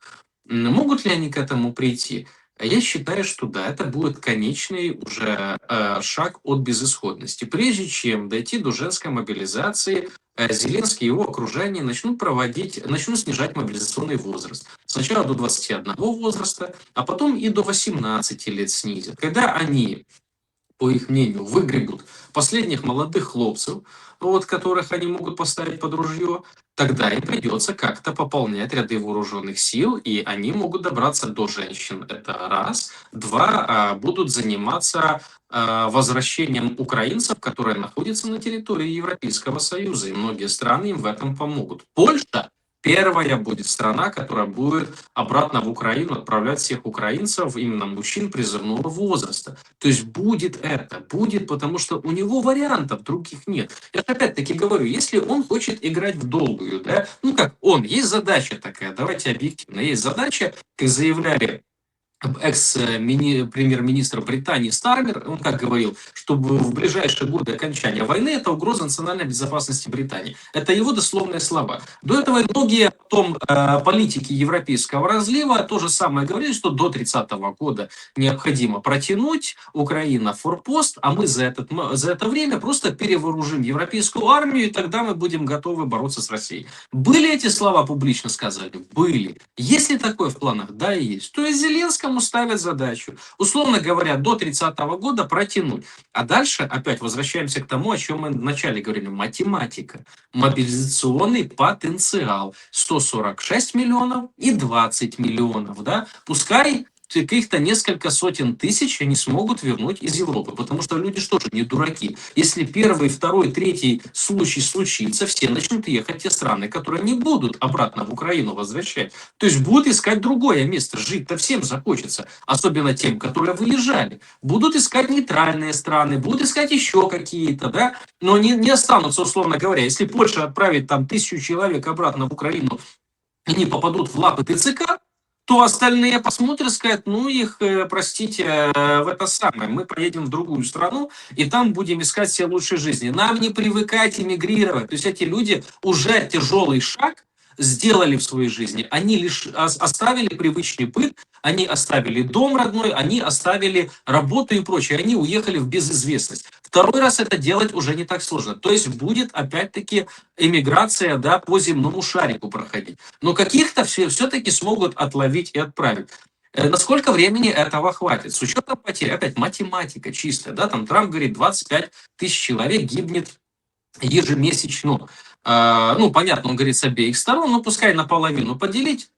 Могут ли они к этому прийти? Я считаю, что да, это будет конечный уже шаг от безысходности. Прежде чем дойти до женской мобилизации, Зеленский и его окружение начнут снижать мобилизационный возраст. Сначала до 21 возраста, а потом и до 18 лет снизят. Когда они, по их мнению, выгребут последних молодых хлопцев, вот, которых они могут поставить под ружье, тогда им придется как-то пополнять ряды вооруженных сил, и они могут добраться до женщин. Это раз. Два, будут заниматься возвращением украинцев, которые находятся на территории Европейского Союза, и многие страны им в этом помогут. Польша первая будет страна, которая будет обратно в Украину отправлять всех украинцев, именно мужчин призывного возраста. То есть будет это, будет, потому что у него вариантов других нет. Я же опять-таки говорю, если он хочет играть в долгую, да, ну как он, есть задача такая, давайте объективно, есть задача, как заявляли экс-премьер-министр Британии Стармер, он как говорил, чтобы в ближайшие годы окончания войны это угроза национальной безопасности Британии. Это его дословные слова. До этого многие потом политики европейского разлива то же самое говорили, что до 30-го года необходимо протянуть Украина форпост, а мы за это время просто перевооружим европейскую армию, и тогда мы будем готовы бороться с Россией. Были эти слова публично сказаны? Были. Есть ли такое в планах? Да, и есть. То есть Зеленскому ставят задачу, условно говоря, до 30-го года протянуть. А дальше опять возвращаемся к тому, о чем мы вначале говорили. Математика. Мобилизационный потенциал. 146 миллионов и 20 миллионов. Да? Пускай каких-то несколько сотен тысяч они смогут вернуть из Европы, потому что люди что же не дураки. Если первый, второй, третий случай случится, все начнут ехать в те страны, которые не будут обратно в Украину возвращать. То есть будут искать другое место. Жить-то всем захочется, особенно тем, которые выезжали. Будут искать нейтральные страны, будут искать еще какие-то, да, но не останутся, условно говоря. Если Польша отправит там 1000 человек обратно в Украину, и не попадут в лапы ТЦК, то остальные посмотрят, скажут, ну их, простите, в это самое, мы поедем в другую страну, и там будем искать себе лучшей жизни. Нам не привыкать эмигрировать. То есть эти люди уже тяжелый шаг сделали в своей жизни. Они лишь оставили привычный быт, они оставили дом родной, они оставили работу и прочее, они уехали в безызвестность. Второй раз это делать уже не так сложно. То есть будет опять-таки эмиграция, да, по земному шарику проходить. Но каких-то все-таки смогут отловить и отправить. Насколько времени этого хватит? С учетом потерь, опять математика чистая, да, там Трамп говорит, 25 тысяч человек гибнет ежемесячно. Ну, понятно, он говорит с обеих сторон, но пускай наполовину поделить.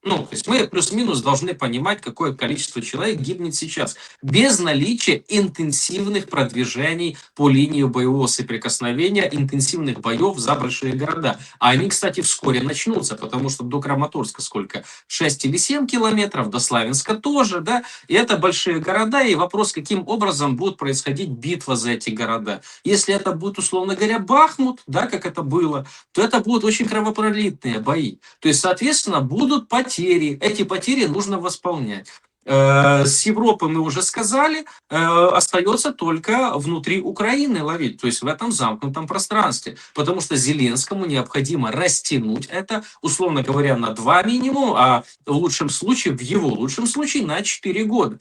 Ну, то есть мы плюс-минус должны понимать, какое количество человек гибнет сейчас, без наличия интенсивных продвижений по линии боевого соприкосновения, интенсивных боев за большие города. А они, кстати, вскоре начнутся, потому что до Краматорска сколько? 6 или 7 километров, до Славянска тоже, да? И это большие города, и вопрос, каким образом будет происходить битва за эти города. Если это будет, условно говоря, Бахмут, да, как это было, то это будут очень кровопролитные бои. То есть, соответственно, будут потери. Эти потери нужно восполнять. С Европы мы уже сказали, остается только внутри Украины ловить, то есть в этом замкнутом пространстве, потому что Зеленскому необходимо растянуть это, условно говоря, на 2 минимум, а в лучшем случае, в его лучшем случае, на 4 года.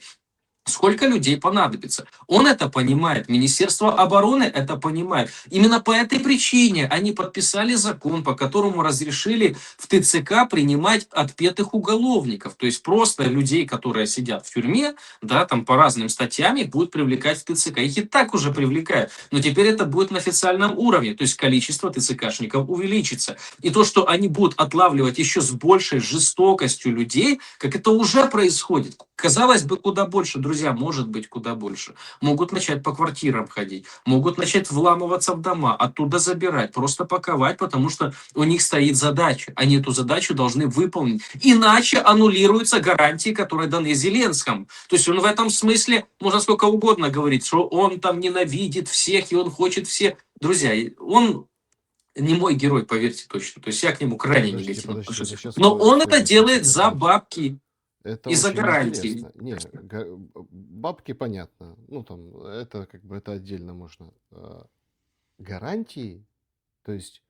Сколько людей понадобится? Он это понимает, Министерство обороны это понимает. Именно по этой причине они подписали закон, по которому разрешили в ТЦК принимать отпетых уголовников. То есть просто людей, которые сидят в тюрьме, да, там по разным статьям, их будут привлекать в ТЦК. Их и так уже привлекают, но теперь это будет на официальном уровне, то есть количество ТЦКшников увеличится. И то, что они будут отлавливать еще с большей жестокостью людей, как это уже происходит. Казалось бы, куда больше, друзья, может быть, куда больше. Могут начать по квартирам ходить, могут начать вламываться в дома, оттуда забирать, просто паковать, потому что у них стоит задача. Они эту задачу должны выполнить. Иначе аннулируются гарантии, которые даны Зеленскому. То есть он в этом смысле, можно сколько угодно говорить, что он там ненавидит всех, и он хочет всех. Друзья, он не мой герой, поверьте точно. То есть я к нему крайне негативно Подождите, отношусь. сейчас Но он это стойте, делает за это, бабки это и за очень гарантии. интересно. Не, бабки понятно, ну там, это как бы это отдельно можно. Гарантии, то есть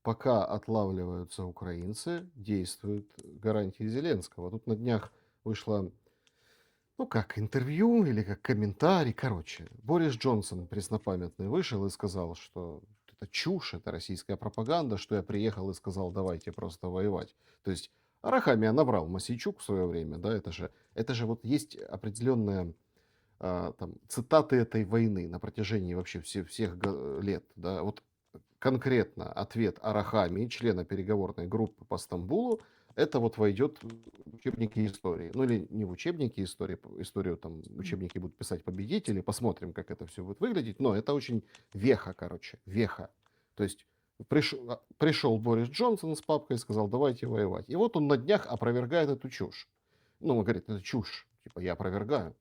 пока отлавливаются украинцы, действуют гарантии Зеленского. Тут на днях вышло, ну как, интервью или как комментарий, короче. Борис Джонсон преснопамятный вышел и сказал, что это чушь, это российская пропаганда, что я приехал и сказал, давайте просто воевать. То есть Арахамия набрал Мосейчук в свое время, да, это же вот есть определенная там, цитаты этой войны на протяжении вообще всех лет, да, вот конкретно ответ Арахамии, члена переговорной группы по Стамбулу, это вот войдет в учебники истории. Ну или не в учебники истории, историю там учебники будут писать победители, посмотрим, как это все будет выглядеть, но это очень веха, короче, веха. То есть Пришел Борис Джонсон с папкой и сказал, давайте воевать. И вот он на днях опровергает эту чушь. Ну, он говорит, это чушь. Типа, я опровергаю.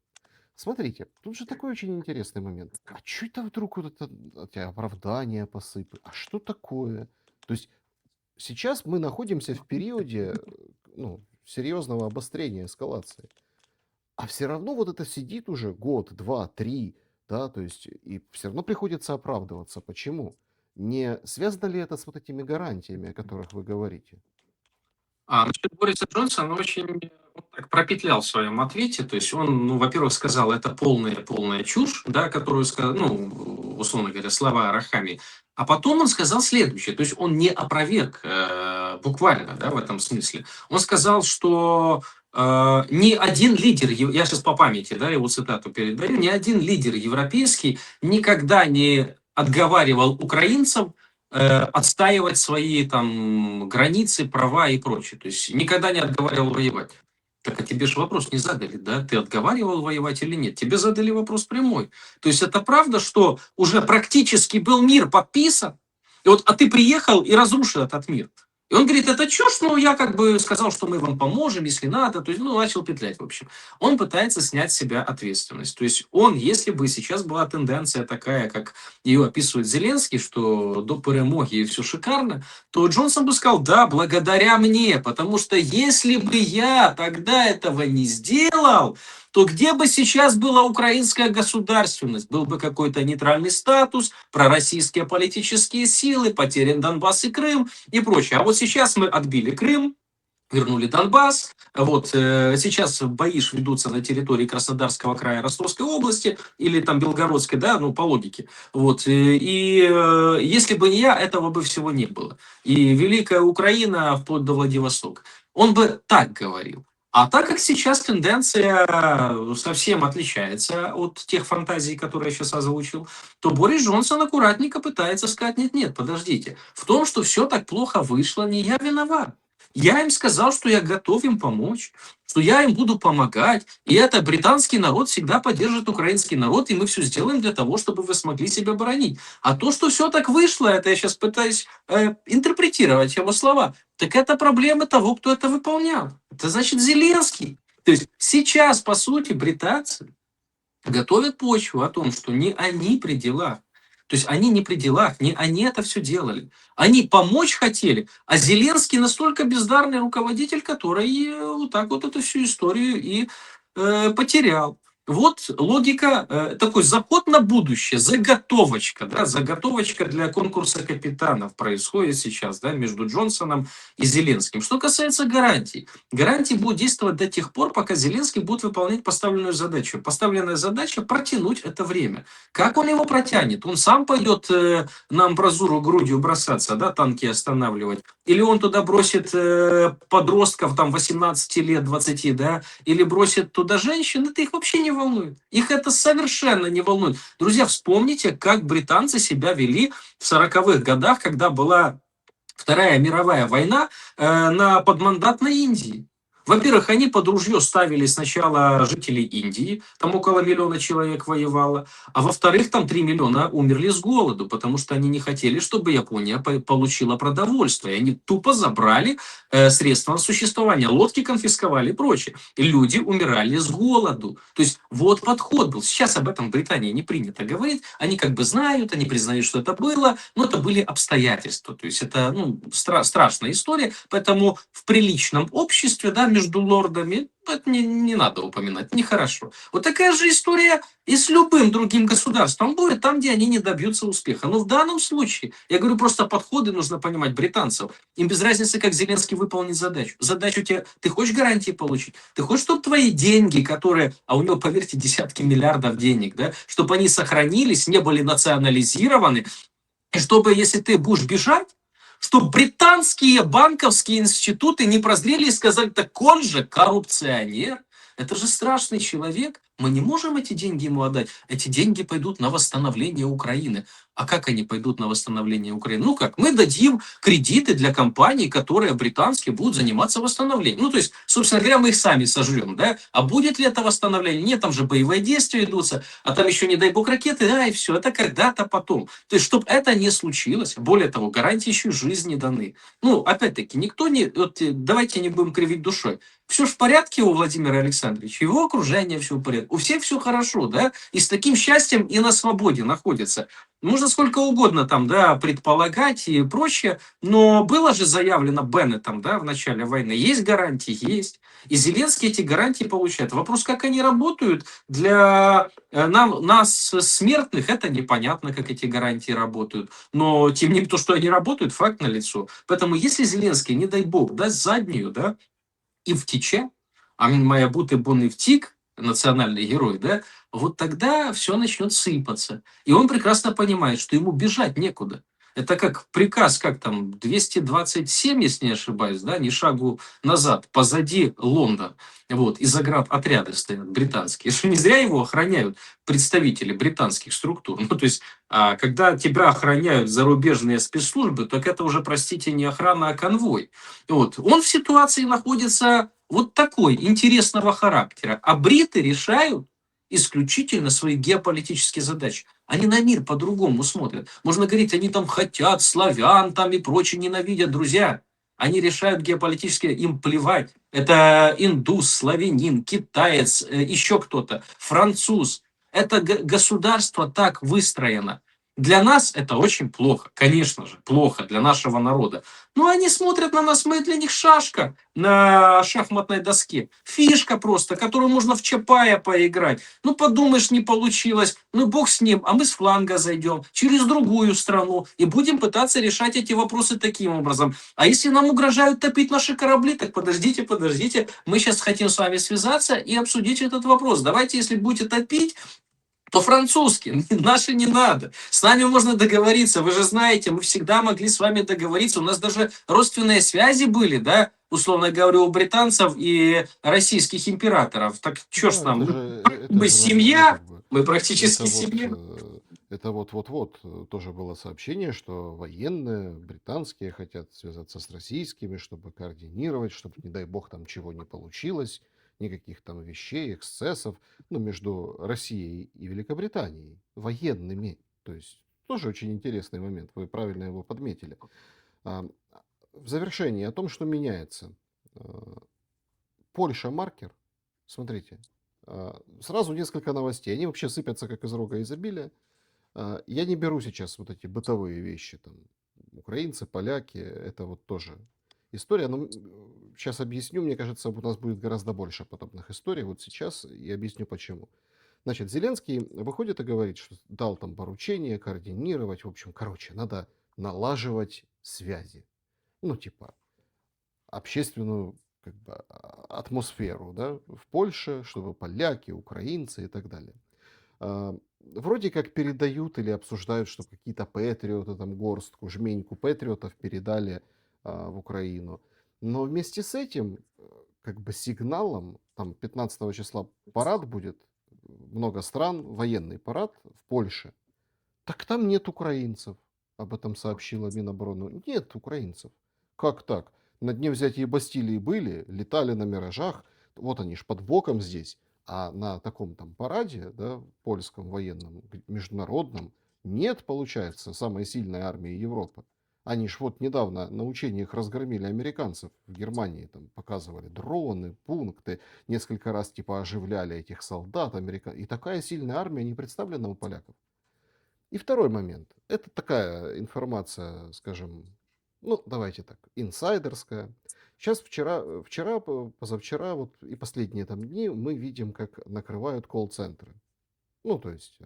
Смотрите, тут же такой очень интересный момент. А что это вдруг вот это эти оправдания посыпали? А что такое? То есть сейчас мы находимся в периоде ну, серьезного обострения, эскалации. А все равно вот это сидит уже год, два, три, да, то есть и все равно приходится оправдываться. Почему? Не связано ли это с вот этими гарантиями, о которых вы говорите? А насчет Бориса Джонсона он очень он так пропетлял в своем ответе. То есть он, ну, во-первых, сказал, это полная чушь, да, которую сказал, ну, условно говоря, слова Арахами. А потом он сказал следующее. То есть он не опроверг буквально, да, в этом смысле. Он сказал, что ни один лидер, я сейчас по памяти, да, его цитату передаю, ни один лидер европейский никогда не отговаривал украинцев отстаивать свои там границы, права и прочее. То есть никогда не отговаривал воевать. Так а тебе же вопрос не задали, да? Ты отговаривал воевать или нет? Тебе задали вопрос прямой. То есть это правда, что уже практически был мир подписан, и вот, а ты приехал и разрушил этот мир. И он говорит, это чушь, но я как бы сказал, что мы вам поможем, если надо. То есть, ну, начал петлять, в общем. Он пытается снять с себя ответственность. То есть он, если бы сейчас была тенденция такая, как ее описывает Зеленский, что до перемоги и все шикарно, то Джонсон бы сказал, да, благодаря мне, потому что если бы я тогда этого не сделал, то где бы сейчас была украинская государственность? Был бы какой-то нейтральный статус, пророссийские политические силы, потерян Донбасс и Крым и прочее. А вот сейчас мы отбили Крым, вернули Донбасс. Вот сейчас бои ведутся на территории Краснодарского края, Ростовской области или там Белгородской, да, ну по логике. Вот если бы не я, этого бы всего не было. И Великая Украина вплоть до Владивостока. Он бы так говорил. А так как сейчас тенденция совсем отличается от тех фантазий, которые я сейчас озвучил, то Борис Джонсон аккуратненько пытается сказать, нет, подождите, в том, что все так плохо вышло, не я виноват. Я им сказал, что я готов им помочь, что я им буду помогать. И это британский народ всегда поддержит украинский народ, и мы все сделаем для того, чтобы вы смогли себя оборонить. А то, что все так вышло, это я сейчас пытаюсь интерпретировать его слова, так это проблема того, кто это выполнял. Это значит Зеленский. То есть сейчас, по сути, британцы готовят почву о том, что не они при делах. То есть они не при делах, не они это все делали. Они помочь хотели, а Зеленский настолько бездарный руководитель, который вот так вот эту всю историю и потерял. Вот логика, такой заход на будущее, заготовочка, да, заготовочка для конкурса капитанов происходит сейчас, да, между Джонсоном и Зеленским. Что касается гарантий, гарантии будут действовать до тех пор, пока Зеленский будет выполнять поставленную задачу. Поставленная задача протянуть это время. Как он его протянет? Он сам пойдет на амбразуру грудью бросаться, да, танки останавливать? Или он туда бросит подростков, там, 18 лет, 20, да, или бросит туда женщин, это их вообще не волнует. Их это совершенно не волнует. Друзья, вспомните, как британцы себя вели в 40-х годах, когда была Вторая мировая война на подмандатной Индии. Во-первых, они под ружье ставили сначала жителей Индии, там около миллиона человек воевало, а во-вторых, там 3 миллиона умерли с голоду, потому что они не хотели, чтобы Япония получила продовольствие. Они тупо забрали средства на существование, лодки конфисковали и прочее. И люди умирали с голоду. То есть вот подход был. Сейчас об этом в Британии не принято говорить. Они как бы знают, они признают, что это было, но это были обстоятельства. То есть это страшная история, поэтому в приличном обществе, да, между лордами, это не надо упоминать, нехорошо. Вот такая же история и с любым другим государством будет, там, где они не добьются успеха. Но в данном случае, я говорю, просто подходы нужно понимать британцев. Им без разницы, как Зеленский выполнит задачу. Задачу тебе, ты хочешь гарантии получить? Ты хочешь, чтобы твои деньги, которые, а у него, поверьте, десятки миллиардов денег, да, чтобы они сохранились, не были национализированы, и чтобы, если ты будешь бежать, что британские банковские институты не прозрели и сказали, так он же коррупционер. Это же страшный человек. Мы не можем эти деньги ему отдать. Эти деньги пойдут на восстановление Украины. А как они пойдут на восстановление Украины? Ну как? Мы дадим кредиты для компаний, которые британские будут заниматься восстановлением. Ну, то есть, собственно говоря, мы их сами сожрем, да? А будет ли это восстановление? Нет, там же боевые действия идутся, а там еще, не дай бог, ракеты, да, и все. Это когда-то потом. То есть, чтобы это не случилось, более того, гарантии еще и жизни даны. Ну, опять-таки, никто не... Вот, давайте не будем кривить душой. Все же в порядке у Владимира Александровича, его окружение все в порядке, у всех все хорошо, да, и с таким счастьем и на свободе находятся. Можно сколько угодно там, да, предполагать и прочее, но было же заявлено Беннетом, да, в начале войны, есть гарантии, есть. И Зеленский эти гарантии получает. Вопрос, как они работают, для нас, смертных, это непонятно, как эти гарантии работают. Но, тем не менее, то, что они работают, факт налицо. Поэтому, если Зеленский, не дай бог, даст заднюю, да, и втече, а він має бути, бо не втік, национальный герой, да, вот тогда все начнет сыпаться. И он прекрасно понимает, что ему бежать некуда. Это как приказ, как там, 227, если не ошибаюсь, да, ни шагу назад, позади Лондон. Вот, и заградотряды стоят британские. Не зря его охраняют представители британских структур. Ну, то есть, когда тебя охраняют зарубежные спецслужбы, так это уже, простите, не охрана, а конвой. Вот. Он в ситуации находится вот такой, интересного характера. А бриты решают исключительно свои геополитические задачи. Они на мир по-другому смотрят. Можно говорить, они там хотят славян там и прочее ненавидят. Друзья, они решают геополитические, им плевать. Это индус, славянин, китаец, еще кто-то, француз. Это государство так выстроено. Для нас это очень плохо, конечно же, плохо для нашего народа. Но они смотрят на нас, мы для них шашка на шахматной доске. Фишка просто, которую можно в Чапая поиграть. Ну, подумаешь, не получилось. Ну, бог с ним, а мы с фланга зайдем через другую страну и будем пытаться решать эти вопросы таким образом. А если нам угрожают топить наши корабли, так подождите, подождите. Мы сейчас хотим с вами связаться и обсудить этот вопрос. Давайте, если будете топить, то французские, наши не надо. С нами можно договориться, вы же знаете, мы всегда могли с вами договориться, у нас даже родственные связи были, да, условно говоря, у британцев и российских императоров. Так что ж Да, нам, это мы же ну, семья, как бы, мы практически это вот, семья. это вот тоже было сообщение, что военные британские хотят связаться с российскими, чтобы координировать, чтобы, не дай бог, там чего не получилось, никаких там вещей, эксцессов, ну, между Россией и Великобританией, военными. То есть тоже очень интересный момент, вы правильно его подметили. А, В завершении о том, что меняется. А, Польша маркер, смотрите, сразу несколько новостей. Они вообще сыпятся как из рога изобилия. Я не беру сейчас вот эти бытовые вещи, там, украинцы, поляки, это вот тоже история. Но сейчас объясню, мне кажется, у нас будет гораздо больше подобных историй вот сейчас, и объясню почему. Значит, Зеленский выходит и говорит, что дал там поручение координировать, в общем, короче, надо налаживать связи. Ну, типа, общественную как бы, атмосферу, да, в Польше, чтобы поляки, украинцы и так далее. Вроде как передают или обсуждают, что какие-то патриоты, там горстку, жменьку патриотов передали в Украину. Но вместе с этим, как бы сигналом, там 15 числа парад будет, много стран, военный парад в Польше. Так там нет украинцев, об этом сообщила Минобороны. Нет украинцев. Как так? На дне взятия Бастилии были, летали на «Миражах», вот они ж под боком здесь. А на таком там параде, да, польском военном, международном, нет, получается, самой сильной армии Европы. Они ж вот недавно на учениях разгромили американцев в Германии, там показывали дроны, пункты, несколько раз типа оживляли этих солдат американцев. И такая сильная армия не представлена у поляков. И второй момент. Это такая информация, скажем, ну, давайте так, инсайдерская. Сейчас вчера, позавчера, вот и последние там дни мы видим, как накрывают колл-центры. Ну, то есть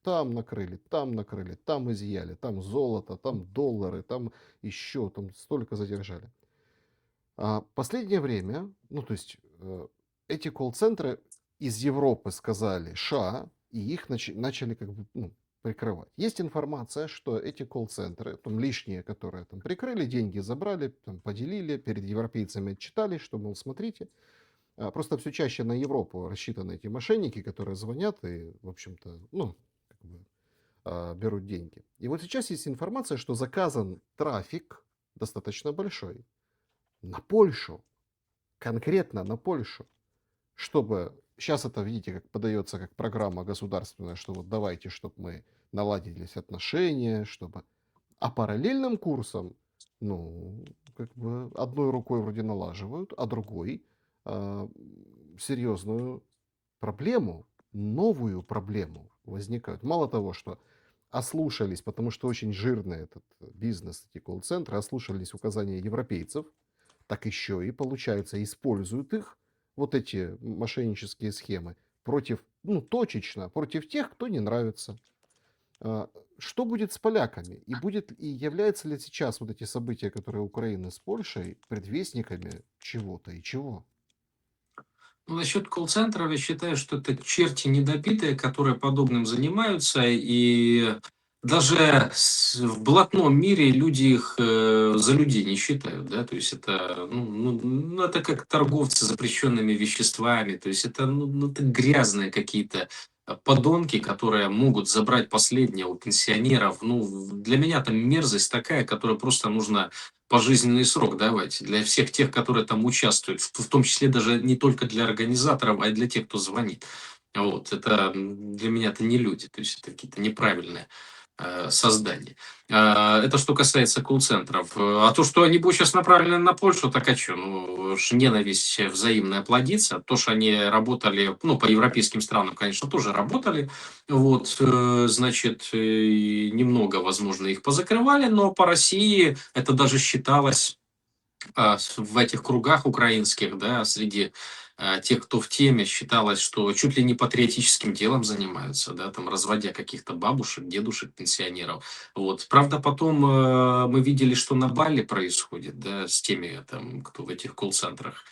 там накрыли, там изъяли, там золото, там доллары, там еще, там столько задержали. Последнее время, ну, то есть эти колл-центры из Европы сказали «ша», и их начали как бы ну, прикрывать. Есть информация, что эти колл-центры, там лишние, которые там прикрыли, деньги забрали, там, поделили, перед европейцами отчитались, что, мол, смотрите, Просто все чаще на Европу рассчитаны эти мошенники, которые звонят и, в общем-то, ну, как бы, берут деньги. И вот сейчас есть информация, что заказан трафик достаточно большой на Польшу, конкретно на Польшу, чтобы сейчас это, видите, как подается как программа государственная, что вот давайте, чтобы мы наладились отношения, чтобы... А параллельным курсом, ну, как бы одной рукой вроде налаживают, а другой а, серьезную проблему, новую проблему возникают. Мало того, что ослушались, потому что очень жирный этот бизнес, эти колл-центры, ослушались указания европейцев, так еще и, получается, используют их, вот эти мошеннические схемы, против, ну, точечно, против тех, кто не нравится. А, Что будет с поляками? И являются ли сейчас вот эти события, которые Украины с Польшей, предвестниками чего-то и чего? Ну, насчет колл-центров, я считаю, что это черти недопитые, которые подобным занимаются, и даже в блатном мире люди их за людей не считают, да, то есть это, ну, это как торговцы запрещенными веществами, то есть это, ну, это грязные какие-то подонки, которые могут забрать последнее у пенсионеров. Ну, для меня там мерзость такая, которую просто нужно пожизненный срок давать для всех тех, которые там участвуют, в том числе даже не только для организаторов, а и для тех, кто звонит. Вот, это для меня это не люди, то есть это какие-то неправильные создания. Это что касается колл-центров. А то, что они будут сейчас направлены на Польшу, так а что? Ну, ненависть взаимная плодится. То, что они работали, ну, по европейским странам, конечно, тоже работали. Вот, значит, немного, возможно, их позакрывали, но по России это даже считалось в этих кругах украинских, да, среди тех, кто в теме, считалось, что чуть ли не патриотическим делом занимаются, да, там, разводя каких-то бабушек, дедушек, пенсионеров. Вот. Правда, потом мы видели, что на Бали происходит, да, с теми, там, кто в этих колл-центрах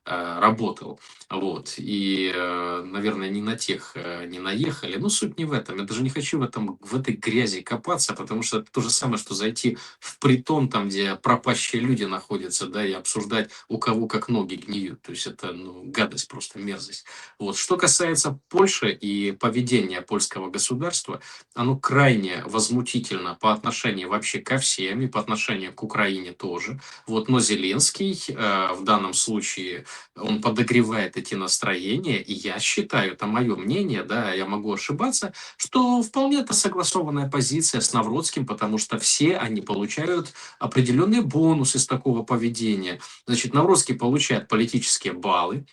работал. Вот. И, наверное, не на тех не наехали. Но суть не в этом. Я даже не хочу в этой грязи копаться, потому что это то же самое, что зайти в притон, там, где пропащие люди находятся, да, и обсуждать, у кого как ноги гниют. То есть это, ну, гадость, просто мерзость. Вот. Что касается Польши и поведения польского государства, оно крайне возмутительно по отношению вообще ко всем, и по отношению к Украине тоже. Вот. Но Зеленский в данном случае, он подогревает эти настроения, и я считаю, это мое мнение, да, я могу ошибаться, что вполне это согласованная позиция с Навродским, потому что все они получают определенные бонусы с такого поведения. Значит, Навродский получает политические баллы,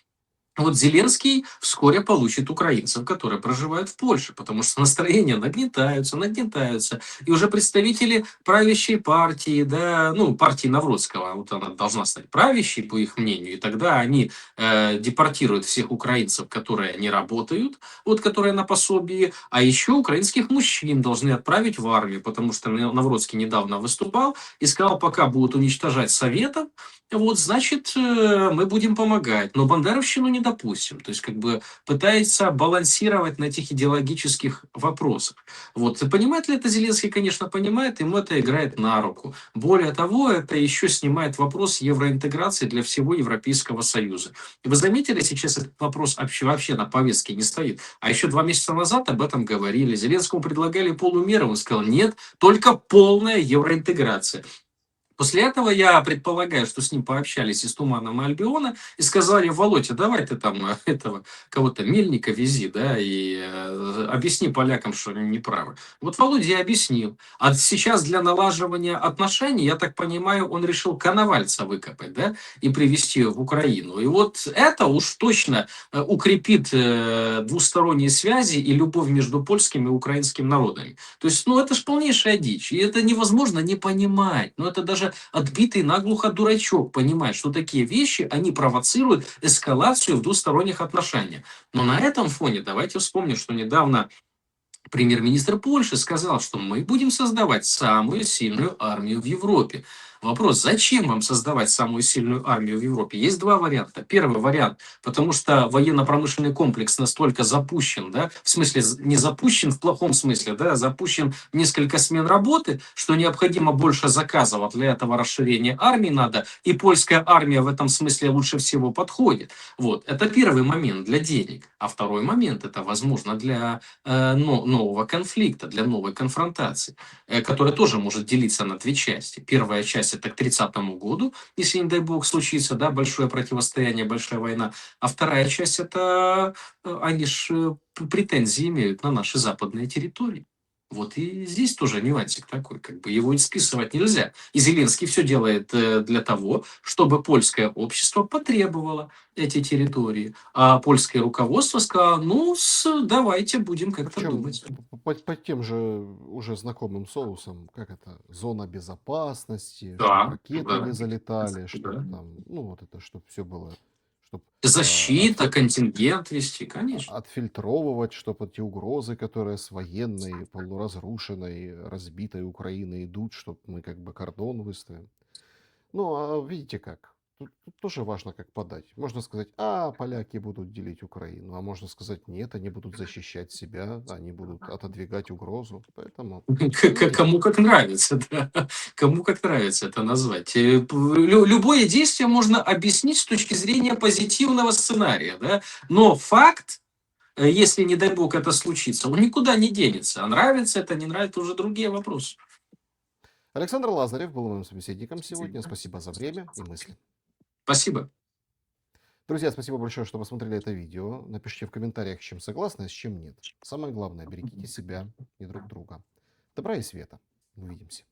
вот Зеленский вскоре получит украинцев, которые проживают в Польше, потому что настроения нагнетаются, нагнетаются. И уже представители правящей партии, да, ну, партии Навродского, вот она должна стать правящей, по их мнению, и тогда они депортируют всех украинцев, которые не работают, вот, которые на пособии, а еще украинских мужчин должны отправить в армию, потому что Навродский недавно выступал и сказал, пока будут уничтожать Советов, вот, значит, мы будем помогать, но бандеровщину не допустим. То есть, как бы пытается балансировать на этих идеологических вопросах. Вот. И понимает ли это Зеленский? Конечно, понимает, ему это играет на руку. Более того, это еще снимает вопрос евроинтеграции для всего Европейского Союза. И вы заметили, сейчас этот вопрос вообще на повестке не стоит. А еще 2 месяца назад об этом говорили. Зеленскому предлагали полумеры, он сказал, нет, только полная евроинтеграция. После этого я предполагаю, что с ним пообщались из Туманного Альбиона и сказали, Володя, давай ты там этого кого-то Мельника вези, да, и объясни полякам, что они неправы. Вот Володя и объяснил. А сейчас для налаживания отношений, я так понимаю, он решил Коновальца выкопать, да, и привезти в Украину. И вот это уж точно укрепит двусторонние связи и любовь между польским и украинским народами. То есть, ну, это же полнейшая дичь. И это невозможно не понимать. Но это даже отбитый наглухо дурачок понимает, что такие вещи, они провоцируют эскалацию в двусторонних отношениях. Но на этом фоне давайте вспомним, что недавно премьер-министр Польши сказал, что мы будем создавать самую сильную армию в Европе. Вопрос, зачем вам создавать самую сильную армию в Европе? Есть два варианта. Первый вариант, потому что военно-промышленный комплекс настолько запущен, да, в смысле не запущен в плохом смысле, да, запущен несколько смен работы, что необходимо больше заказов, а для этого расширения армии надо, и польская армия в этом смысле лучше всего подходит. Вот, это первый момент для денег. А второй момент, это, возможно, для нового конфликта, для новой конфронтации, которая тоже может делиться на две части. Первая часть это к 30-му году, если, не дай бог, случится, да, большое противостояние, большая война. А вторая часть это они ж претензии имеют на наши западные территории. Вот и здесь тоже нюансик такой, как бы его и списывать нельзя. И Зеленский все делает для того, чтобы польское общество потребовало эти территории. А польское руководство сказало, ну, давайте будем как-то Причем думать. по тем же уже знакомым соусам, как это, зона безопасности, чтобы Да, ракеты не да, залетали, чтобы да. там, ну вот это, чтобы все было, чтобы Защита, контингент вести, конечно. отфильтровывать, чтобы эти угрозы, которые с военной, полуразрушенной, разбитой Украины идут, чтобы мы как бы кордон выставим. Ну, а видите как? Тут тоже важно, как подать. Можно сказать, поляки будут делить Украину, а можно сказать, нет, они будут защищать себя, они будут отодвигать угрозу. Поэтому, видите, Кому как нравится, да. Кому как нравится это назвать. Любое действие можно объяснить с точки зрения позитивного сценария, да, но факт, если, не дай бог, это случится, он никуда не денется. А нравится это, не нравится, уже другие вопросы. Александр Лазарев был моим собеседником сегодня. Спасибо за время и мысли. Спасибо. Друзья, спасибо большое, что посмотрели это видео. Напишите в комментариях, с чем согласны, а с чем нет. Самое главное, берегите себя и друг друга. Добра и света. Увидимся.